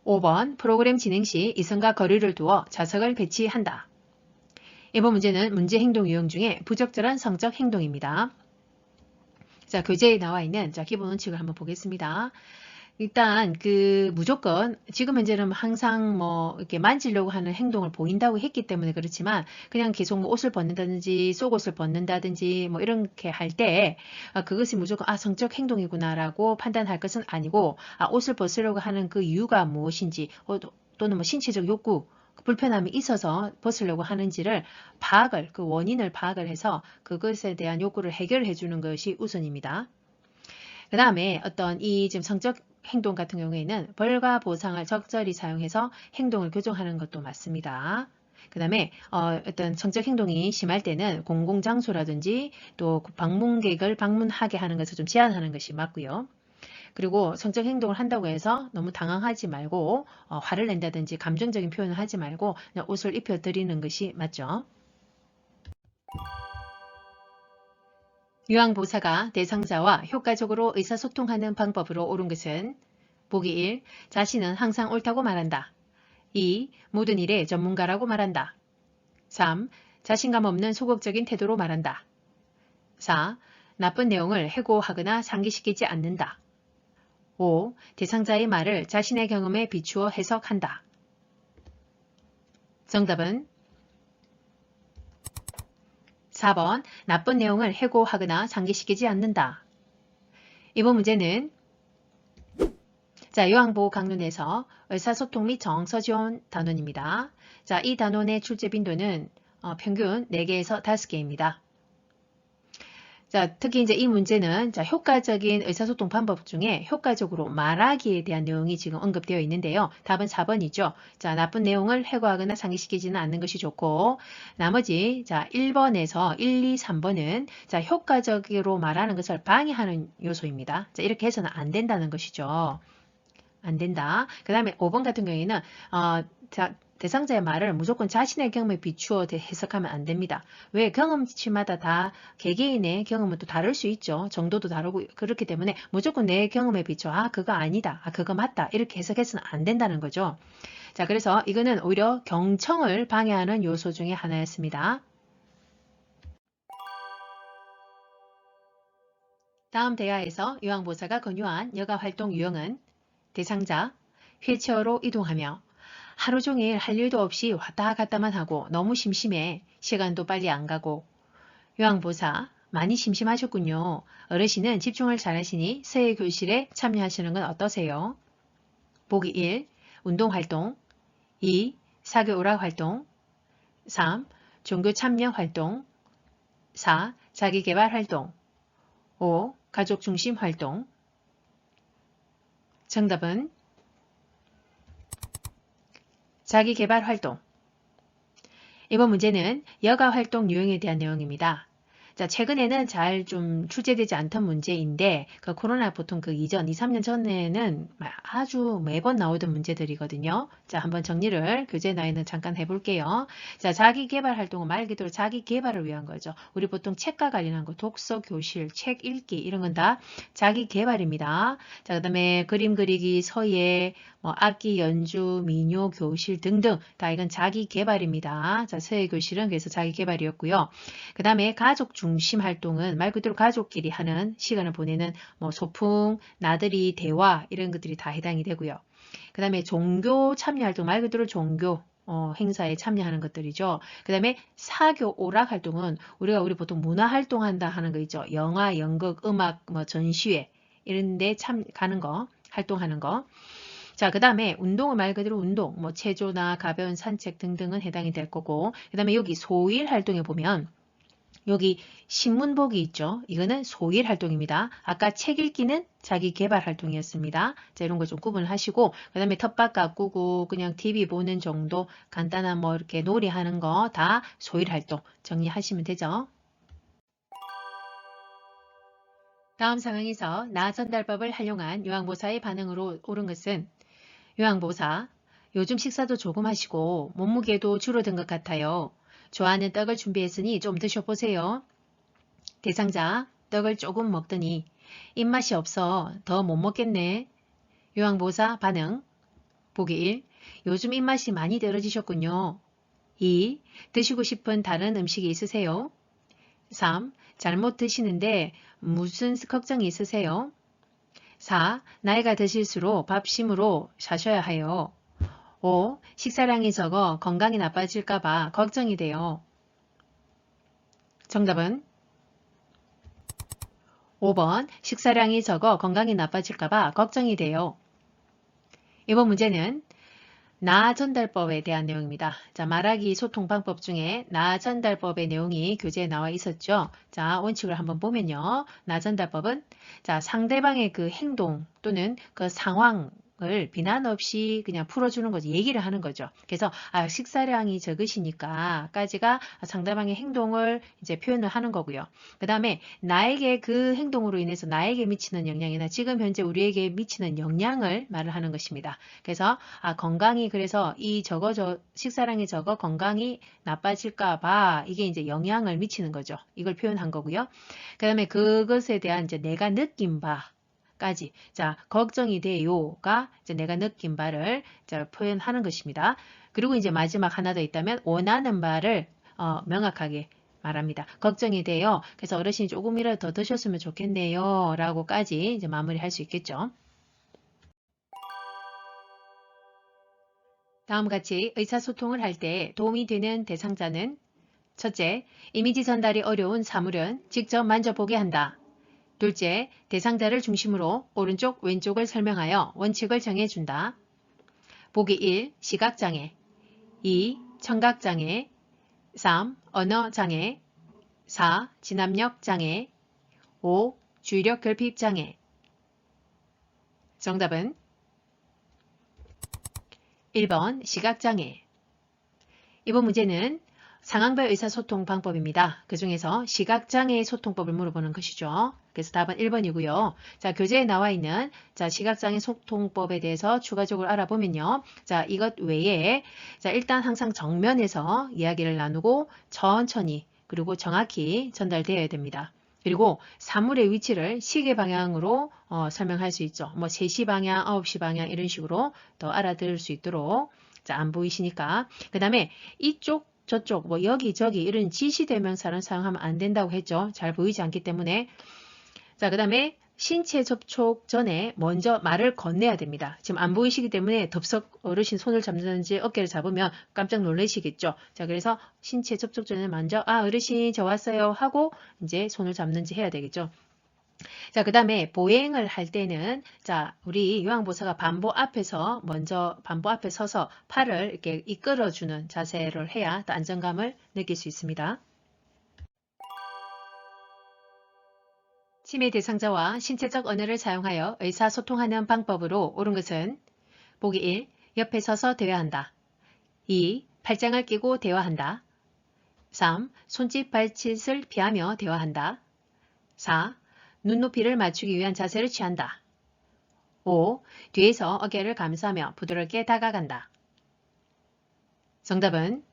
5번 프로그램 진행 시 이성과 거리를 두어 좌석을 배치한다. 이번 문제는 문제 행동 유형 중에 부적절한 성적 행동입니다. 자, 교재에 나와 있는 기본 원칙을 한번 보겠습니다. 일단 무조건 지금 현재는 항상 뭐 이렇게 만지려고 하는 행동을 보인다고 했기 때문에 그렇지만 그냥 계속 뭐 옷을 벗는다든지 속옷을 벗는다든지 뭐 이렇게 할 때 그것이 무조건 성적 행동이구나라고 판단할 것은 아니고 옷을 벗으려고 하는 그 이유가 무엇인지 또는 뭐 신체적 욕구 불편함이 있어서 벗으려고 하는지를 그 원인을 파악을 해서 그것에 대한 욕구를 해결해 주는 것이 우선입니다. 그 다음에 어떤 지금 성적 행동 같은 경우에는 벌과 보상을 적절히 사용해서 행동을 교정하는 것도 맞습니다. 그 다음에 어떤 성적 행동이 심할 때는 공공장소라든지 또 방문객을 방문하게 하는 것을 좀 제한하는 것이 맞고요. 그리고 성적 행동을 한다고 해서 너무 당황하지 말고 화를 낸다든지 감정적인 표현을 하지 말고 그냥 옷을 입혀드리는 것이 맞죠. 유황보사가 대상자와 효과적으로 의사소통하는 방법으로 옳은 것은 보기 1. 자신은 항상 옳다고 말한다. 2. 모든 일의 전문가라고 말한다. 3. 자신감 없는 소극적인 태도로 말한다. 4. 나쁜 내용을 해고하거나 상기시키지 않는다. 5. 대상자의 말을 자신의 경험에 비추어 해석한다. 정답은 4번 나쁜 내용을 해고하거나 상기시키지 않는다. 이번 문제는 요항보호 강론에서 의사소통 및 정서 지원 단원입니다. 이 단원의 출제 빈도는 평균 4개에서 5개입니다. 특히 이제 이 문제는 효과적인 의사소통 방법 중에 효과적으로 말하기에 대한 내용이 지금 언급되어 있는데요. 답은 4번이죠. 나쁜 내용을 해고하거나 상기시키지는 않는 것이 좋고 나머지 1번에서 1, 2, 3번은 효과적으로 말하는 것을 방해하는 요소입니다. 이렇게 해서는 안 된다는 것이죠. 안 된다. 그 다음에 5번 같은 경우에는 대상자의 말을 무조건 자신의 경험에 비추어 해석하면 안 됩니다. 왜 경험치마다 다 개개인의 경험은 또 다를 수 있죠. 정도도 다르고 그렇기 때문에 무조건 내 경험에 비추어 그거 아니다. 그거 맞다. 이렇게 해석해서는 안 된다는 거죠. 자, 그래서 이거는 오히려 경청을 방해하는 요소 중에 하나였습니다. 다음 대화에서 요항보사가 권유한 여가 활동 유형은 대상자, 휠체어로 이동하며 하루 종일 할 일도 없이 왔다 갔다만 하고 너무 심심해 시간도 빨리 안 가고 요항보사 많이 심심하셨군요. 어르신은 집중을 잘하시니 서예 교실에 참여하시는 건 어떠세요? 보기 1. 운동활동 2. 사교 오락 활동 3. 종교 참여 활동 4. 자기개발 활동 5. 가족 중심 활동 정답은 자기개발 활동. 이번 문제는 여가 활동 유형에 대한 내용입니다. 자, 최근에는 잘 좀 출제되지 않던 문제인데 그 코로나 보통 그 이전 2, 3년 전에는 아주 매번 나오던 문제들이거든요. 자, 한번 정리를 교재 나에는 잠깐 해볼게요. 자, 자기개발 활동은 말 그대로 자기 개발을 위한 거죠. 우리 보통 책과 관련한 거, 독서, 교실, 책 읽기 이런 건 다 자기 개발입니다. 자, 그 다음에 그림 그리기, 서예, 뭐 악기 연주, 민요, 교실 등등 다 이건 자기 개발입니다. 자, 서예 교실은 그래서 자기 개발이었고요. 그 다음에 가족 중심 활동은 말 그대로 가족끼리 하는 시간을 보내는 뭐 소풍, 나들이, 대화 이런 것들이 다 해당이 되고요. 그 다음에 종교 참여 활동 말 그대로 종교 행사에 참여하는 것들이죠. 그 다음에 사교 오락 활동은 우리 보통 문화 활동한다 하는 거 있죠. 영화, 연극, 음악, 뭐 전시회 이런 데 가는 거, 활동하는 거. 자, 그 다음에 운동은 말 그대로 운동, 뭐 체조나 가벼운 산책 등등은 해당이 될 거고, 그 다음에 여기 소일 활동에 보면 여기 신문 보기 있죠. 이거는 소일 활동입니다. 아까 책 읽기는 자기 개발 활동이었습니다. 자, 이런 거 좀 구분하시고, 그 다음에 텃밭 가꾸고 그냥 TV 보는 정도, 간단한 뭐 이렇게 놀이하는 거 다 소일 활동 정리하시면 되죠. 다음 상황에서 나 전달법을 활용한 요항보사의 반응으로 옳은 것은 요항보사, 요즘 식사도 조금 하시고 몸무게도 줄어든 것 같아요. 좋아하는 떡을 준비했으니 좀 드셔보세요. 대상자, 떡을 조금 먹더니 입맛이 없어 더 못 먹겠네. 요항보사 반응. 보기 1. 요즘 입맛이 많이 떨어지셨군요. 2. 드시고 싶은 다른 음식이 있으세요? 3. 잘못 드시는데 무슨 걱정이 있으세요? 4. 나이가 드실수록 밥심으로 사셔야 해요. 5. 식사량이 적어 건강이 나빠질까봐 걱정이 돼요. 정답은 5번 식사량이 적어 건강이 나빠질까봐 걱정이 돼요. 이번 문제는 나 전달법에 대한 내용입니다. 자, 말하기 소통 방법 중에 나 전달법의 내용이 교재에 나와 있었죠. 자, 원칙을 한번 보면요. 나 전달법은 자, 상대방의 그 행동 또는 그 상황을 비난 없이 그냥 풀어주는 거죠. 얘기를 하는 거죠. 그래서 식사량이 적으시니까까지가 상대방의 행동을 이제 표현을 하는 거고요. 그 다음에 나에게 그 행동으로 인해서 나에게 미치는 영향이나 지금 현재 우리에게 미치는 영향을 말을 하는 것입니다. 그래서 건강이 그래서 식사량이 적어 건강이 나빠질까 봐 이게 이제 영향을 미치는 거죠. 이걸 표현한 거고요. 그 다음에 그것에 대한 이제 내가 느낀 바까지 자, 걱정이 돼요가 이제 내가 느낀 바를 자, 표현하는 것입니다. 그리고 이제 마지막 하나 더 있다면 원하는 바를 명확하게 말합니다. 걱정이 돼요. 그래서 어르신이 조금이라도 더 드셨으면 좋겠네요. 라고까지 이제 마무리할 수 있겠죠. 다음과 같이 의사소통을 할 때 도움이 되는 대상자는 첫째, 이미지 전달이 어려운 사물은 직접 만져보게 한다. 둘째, 대상자를 중심으로 오른쪽, 왼쪽을 설명하여 원칙을 정해준다. 보기 1. 시각장애 2. 청각장애 3. 언어장애 4. 진압력장애 5. 주의력 결핍장애 정답은 1번 시각장애. 이번 문제는 상황별 의사소통 방법입니다. 그 중에서 시각장애의 소통법을 물어보는 것이죠. 그래서 답은 1번이고요. 자, 교재에 나와 있는 자, 시각장애 소통법에 대해서 추가적으로 알아보면요. 자, 이것 외에 자, 일단 항상 정면에서 이야기를 나누고 천천히 그리고 정확히 전달되어야 됩니다. 그리고 사물의 위치를 시계 방향으로 설명할 수 있죠. 뭐 3시 방향, 9시 방향 이런 식으로 더 알아들을 수 있도록 자, 안 보이시니까. 그 다음에 이쪽 저쪽 뭐 여기 저기 이런 지시대명사는 사용하면 안 된다고 했죠. 잘 보이지 않기 때문에. 자, 그 다음에 신체 접촉 전에 먼저 말을 건네야 됩니다. 지금 안 보이시기 때문에 덥석 어르신 손을 잡는지 어깨를 잡으면 깜짝 놀라시겠죠. 자, 그래서 신체 접촉 전에 먼저 어르신 저 왔어요 하고 이제 손을 잡는지 해야 되겠죠. 자, 그 다음에 보행을 할 때는 자, 우리 요양보호사가 반보 앞에서 먼저 반보 앞에 서서 팔을 이렇게 이끌어주는 자세를 해야 또 안정감을 느낄 수 있습니다. 치매 대상자와 신체적 언어를 사용하여 의사소통하는 방법으로 옳은 것은 보기 1. 옆에 서서 대화한다. 2. 팔짱을 끼고 대화한다. 3. 손짓 발짓을 피하며 대화한다. 4. 눈높이를 맞추기 위한 자세를 취한다. 5. 뒤에서 어깨를 감싸며 부드럽게 다가간다. 정답은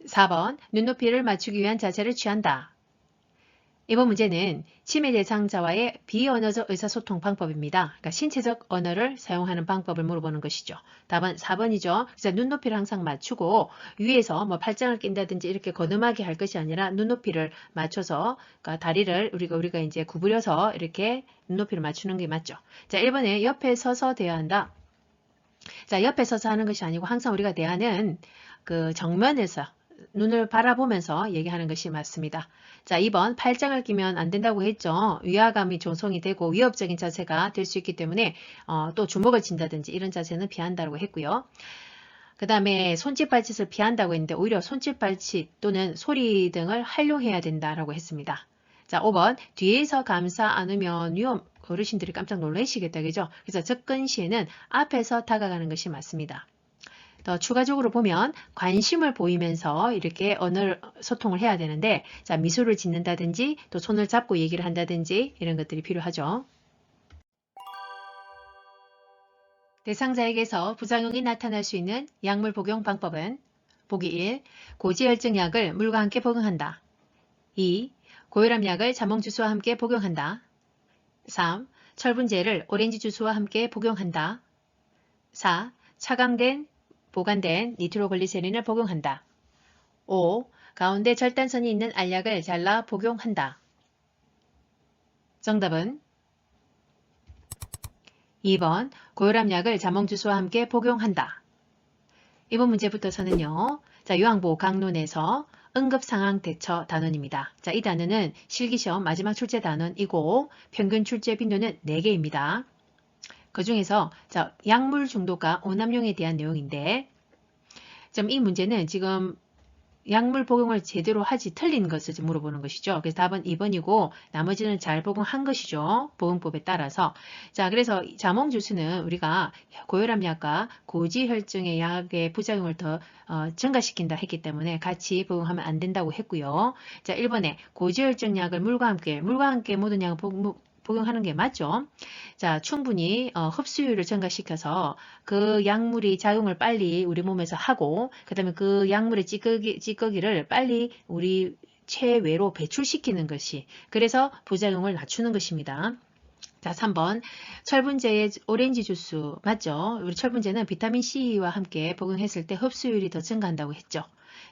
4번 눈높이를 맞추기 위한 자세를 취한다. 이번 문제는 치매 대상자와의 비언어적 의사소통 방법입니다. 그러니까 신체적 언어를 사용하는 방법을 물어보는 것이죠. 답은 4번이죠. 그래서 눈높이를 항상 맞추고 위에서 뭐 팔짱을 낀다든지 이렇게 거듭하게 할 것이 아니라 눈높이를 맞춰서 그러니까 다리를 우리가 이제 구부려서 이렇게 눈높이를 맞추는 게 맞죠. 자, 1번에 옆에 서서 대화한다. 자, 옆에 서서 하는 것이 아니고 항상 우리가 대화는 그 정면에서 눈을 바라보면서 얘기하는 것이 맞습니다. 자, 2번 팔짱을 끼면 안 된다고 했죠. 위화감이 조성이 되고 위협적인 자세가 될 수 있기 때문에 또 주먹을 친다든지 이런 자세는 피한다고 했고요. 그 다음에 손짓 발짓을 피한다고 했는데 오히려 손짓 발짓 또는 소리 등을 활용해야 된다라고 했습니다. 자, 5번 뒤에서 감싸 안으면 어르신들이 깜짝 놀라시겠다. 그죠? 그래서 접근 시에는 앞에서 다가가는 것이 맞습니다. 더 추가적으로 보면 관심을 보이면서 이렇게 언어 소통을 해야 되는데 자, 미소를 짓는다든지 또 손을 잡고 얘기를 한다든지 이런 것들이 필요하죠. 대상자에게서 부작용이 나타날 수 있는 약물 복용 방법은 보기 1. 고지혈증약을 물과 함께 복용한다. 2. 고혈압 약을 자몽 주스와 함께 복용한다. 3. 철분제를 오렌지 주스와 함께 복용한다. 4. 차감된 보관된 니트로글리세린을 복용한다. 5. 가운데 절단선이 있는 알약을 잘라 복용한다. 정답은 2번 고혈압 약을 자몽주스와 함께 복용한다. 이번 문제부터서는요. 자, 요양보호 강론에서 응급상황 대처 단원입니다. 자, 이 단원은 실기시험 마지막 출제 단원이고 평균 출제 빈도는 4개입니다. 그 중에서 자, 약물 중독과 오남용에 대한 내용인데 이 문제는 지금 약물 복용을 제대로 하지 틀린 것을 물어보는 것이죠. 그래서 답은 2번이고 나머지는 잘 복용한 것이죠. 복용법에 따라서. 자, 그래서 자몽 주스는 우리가 고혈압 약과 고지혈증의 약의 부작용을 더 증가시킨다 했기 때문에 같이 복용하면 안 된다고 했고요. 자, 1번에 고지혈증 약을 물과 함께 모든 약을 복용하는 게 맞죠. 자, 충분히 흡수율을 증가시켜서 그 약물이 작용을 빨리 우리 몸에서 하고 그 다음에 그 약물의 찌꺼기를 빨리 우리 체외로 배출시키는 것이 그래서 부작용을 낮추는 것입니다. 자, 3번 철분제의 오렌지 주스 맞죠? 우리 철분제는 비타민C와 함께 복용했을 때 흡수율이 더 증가한다고 했죠.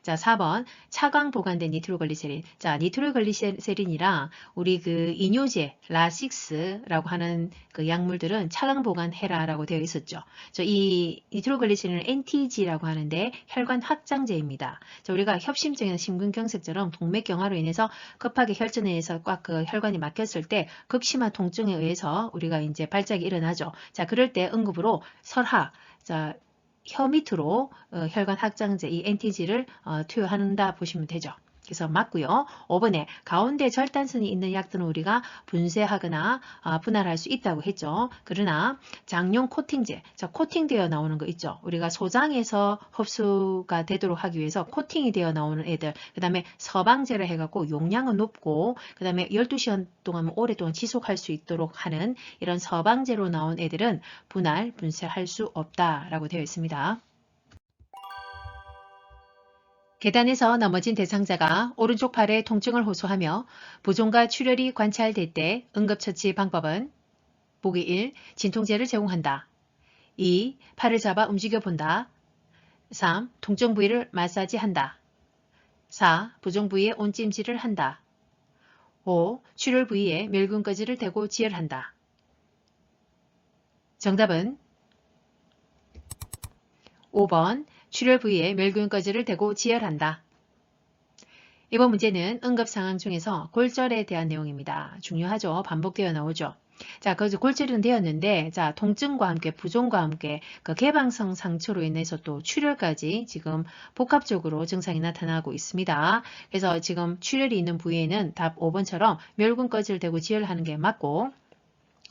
자, 4번 차광 보관된 니트로글리세린. 자, 니트로글리세린이랑 우리 그 이뇨제 라식스라고 하는 그 약물들은 차광 보관해라라고 되어 있었죠. 이 니트로글리세린은 NTG라고 하는데 혈관 확장제입니다. 자, 우리가 협심증이나 심근경색처럼 동맥경화로 인해서 급하게 혈전에 의해서 꽉 그 혈관이 막혔을 때 극심한 통증에 의해서 우리가 이제 발작이 일어나죠. 자, 그럴 때 응급으로 설하, 자, 혀 밑으로 혈관 확장제 이 NTG를 투여한다 보시면 되죠. 그래서 맞고요. 5번에 가운데 절단선이 있는 약들은 우리가 분쇄하거나 분할할 수 있다고 했죠. 그러나 장용 코팅제, 자, 코팅되어 나오는 거 있죠. 우리가 소장에서 흡수가 되도록 하기 위해서 코팅이 되어 나오는 애들, 그 다음에 서방제를 해갖고 용량은 높고 그 다음에 12시간 동안 오랫동안 지속할 수 있도록 하는 이런 서방제로 나온 애들은 분할, 분쇄할 수 없다라고 되어 있습니다. 계단에서 넘어진 대상자가 오른쪽 팔에 통증을 호소하며 부종과 출혈이 관찰될 때 응급처치 방법은 보기 1. 진통제를 제공한다. 2. 팔을 잡아 움직여 본다. 3. 통증 부위를 마사지한다. 4. 부종 부위에 온찜질을 한다. 5. 출혈 부위에 멸균거즈를 대고 지혈한다. 정답은 5번 출혈 부위에 멸균거즈를 대고 지혈한다. 이번 문제는 응급상황 중에서 골절에 대한 내용입니다. 중요하죠. 반복되어 나오죠. 자, 그래서 골절은 되었는데, 자, 통증과 함께 부종과 함께 그 개방성 상처로 인해서 또 출혈까지 지금 복합적으로 증상이 나타나고 있습니다. 그래서 지금 출혈이 있는 부위에는 답 5번처럼 멸균거즈를 대고 지혈하는 게 맞고,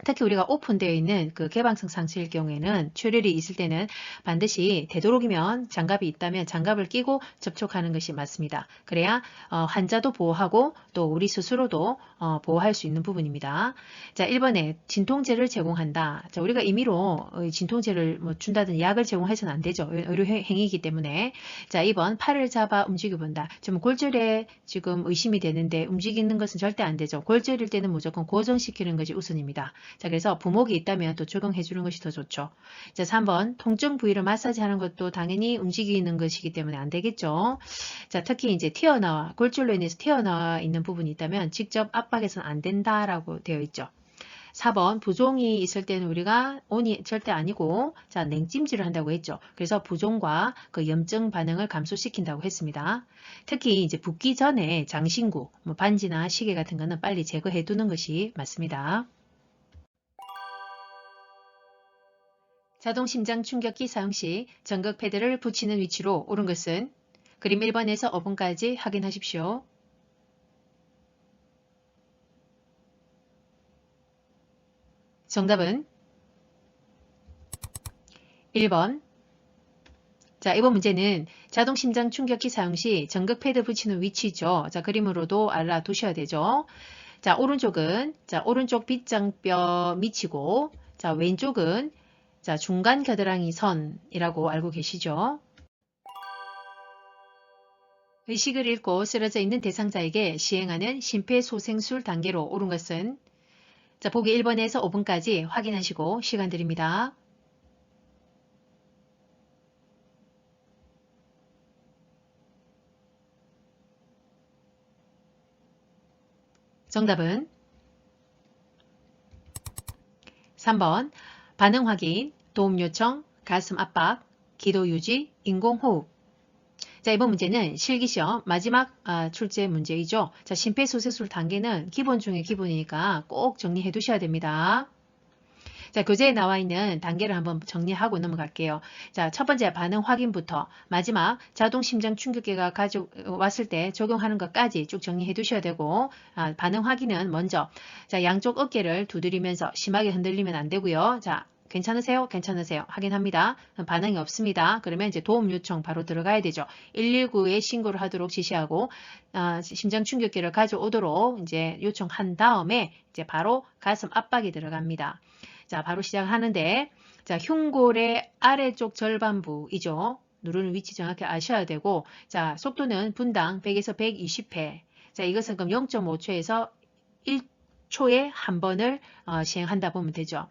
특히 우리가 오픈되어 있는 그 개방성 상처일 경우에는 출혈이 있을 때는 반드시 되도록이면 장갑이 있다면 장갑을 끼고 접촉하는 것이 맞습니다. 그래야 환자도 보호하고 또 우리 스스로도 보호할 수 있는 부분입니다. 자, 1번에 진통제를 제공한다. 자, 우리가 임의로 진통제를 뭐 준다든지 약을 제공해서는 안 되죠. 의료 행위이기 때문에. 자, 2번 팔을 잡아 움직여 본다. 지금 골절에 지금 의심이 되는데 움직이는 것은 절대 안 되죠. 골절일 때는 무조건 고정시키는 것이 우선입니다. 자, 그래서 부목이 있다면 또 적용해 주는 것이 더 좋죠. 자, 3번 통증 부위를 마사지하는 것도 당연히 움직이는 것이기 때문에 안 되겠죠. 자, 특히 이제 튀어나와 골절로 인해서 튀어나와 있는 부분이 있다면 직접 압박해서는 안 된다라고 되어 있죠. 4번 부종이 있을 때는 우리가 온이 절대 아니고 자, 냉찜질을 한다고 했죠. 그래서 부종과 그 염증 반응을 감소시킨다고 했습니다. 특히 이제 붓기 전에 장신구, 뭐 반지나 시계 같은 거는 빨리 제거해 두는 것이 맞습니다. 자동 심장 충격기 사용 시 전극 패드를 붙이는 위치로 옳은 것은 그림 1번에서 5번까지 확인하십시오. 정답은 1번. 자, 이번 문제는 자동 심장 충격기 사용 시 전극 패드 붙이는 위치죠. 자, 그림으로도 알아두셔야 되죠. 자, 오른쪽은 자, 오른쪽 빗장뼈 밑이고 자, 왼쪽은 자, 중간 겨드랑이 선이라고 알고 계시죠? 의식을 잃고 쓰러져 있는 대상자에게 시행하는 심폐소생술 단계로 옳은 것은 자, 보기 1번에서 5번까지 확인하시고 시간 드립니다. 정답은 3번 반응 확인, 도움 요청, 가슴 압박, 기도 유지, 인공호흡. 자, 이번 문제는 실기시험 마지막 출제 문제이죠. 자, 심폐소생술 단계는 기본 중에 기본이니까 꼭 정리해 두셔야 됩니다. 자, 교재에 나와 있는 단계를 한번 정리하고 넘어갈게요. 자, 첫 번째 반응 확인부터 마지막 자동 심장 충격기가 가져왔을 때 적용하는 것까지 쭉 정리해 두셔야 되고, 반응 확인은 먼저 자, 양쪽 어깨를 두드리면서 심하게 흔들리면 안 되고요. 자, 괜찮으세요? 괜찮으세요? 확인합니다. 반응이 없습니다. 그러면 이제 도움 요청 바로 들어가야 되죠. 119에 신고를 하도록 지시하고 심장 충격기를 가져오도록 이제 요청한 다음에 이제 바로 가슴 압박이 들어갑니다. 자, 바로 시작하는데, 자, 흉골의 아래쪽 절반부이죠. 누르는 위치 정확히 아셔야 되고, 자, 속도는 분당 100에서 120회. 자, 이것은 그럼 0.5초에서 1초에 한 번을 시행한다 보면 되죠.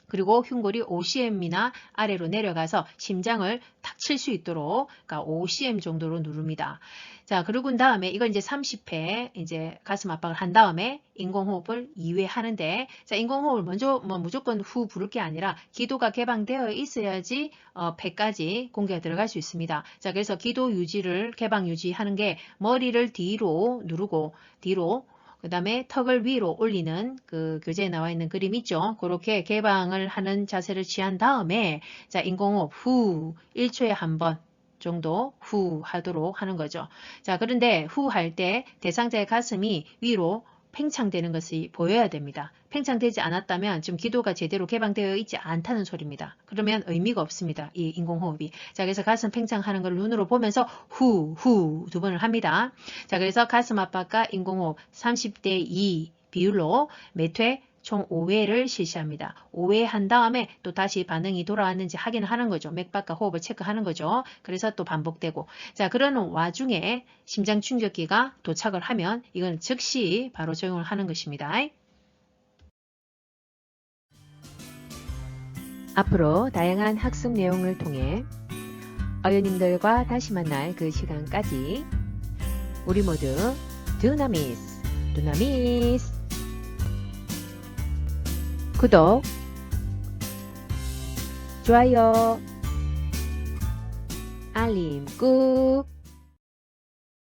그리고 흉골이 5cm이나 아래로 내려가서 심장을 탁 칠 수 있도록 그러니까 5cm 정도로 누릅니다. 자, 그러고 다음에 이걸 이제 30회 이제 가슴 압박을 한 다음에 인공호흡을 2회 하는데 자, 인공호흡을 먼저 뭐 무조건 후 부를 게 아니라 기도가 개방되어 있어야지 폐까지 공기가 들어갈 수 있습니다. 자, 그래서 기도 유지를 개방 유지하는 게 머리를 뒤로 누르고 뒤로 그 다음에 턱을 위로 올리는 그 교재에 나와 있는 그림 있죠. 그렇게 개방을 하는 자세를 취한 다음에 자, 인공호흡 후 1초에 한 번 정도 후 하도록 하는 거죠. 자, 그런데 후 할 때 대상자의 가슴이 위로 팽창되는 것이 보여야 됩니다. 팽창되지 않았다면 지금 기도가 제대로 개방되어 있지 않다는 소리입니다. 그러면 의미가 없습니다. 이 인공호흡이. 자, 그래서 가슴 팽창하는 걸 눈으로 보면서 후, 후 두 번을 합니다. 자, 그래서 가슴 압박과 인공호흡 30대 2 비율로 몇 회? 총 5회를 실시합니다. 5회 한 다음에 또 다시 반응이 돌아왔는지 확인을 하는 거죠. 맥박과 호흡을 체크하는 거죠. 그래서 또 반복되고. 자, 그러는 와중에 심장 충격기가 도착을 하면 이건 즉시 바로 적용을 하는 것입니다. 앞으로 다양한 학습 내용을 통해 어린이들과 다시 만날 그 시간까지 우리 모두 두나미스, 두나미스. 구독, 좋아요, 알림 꾹.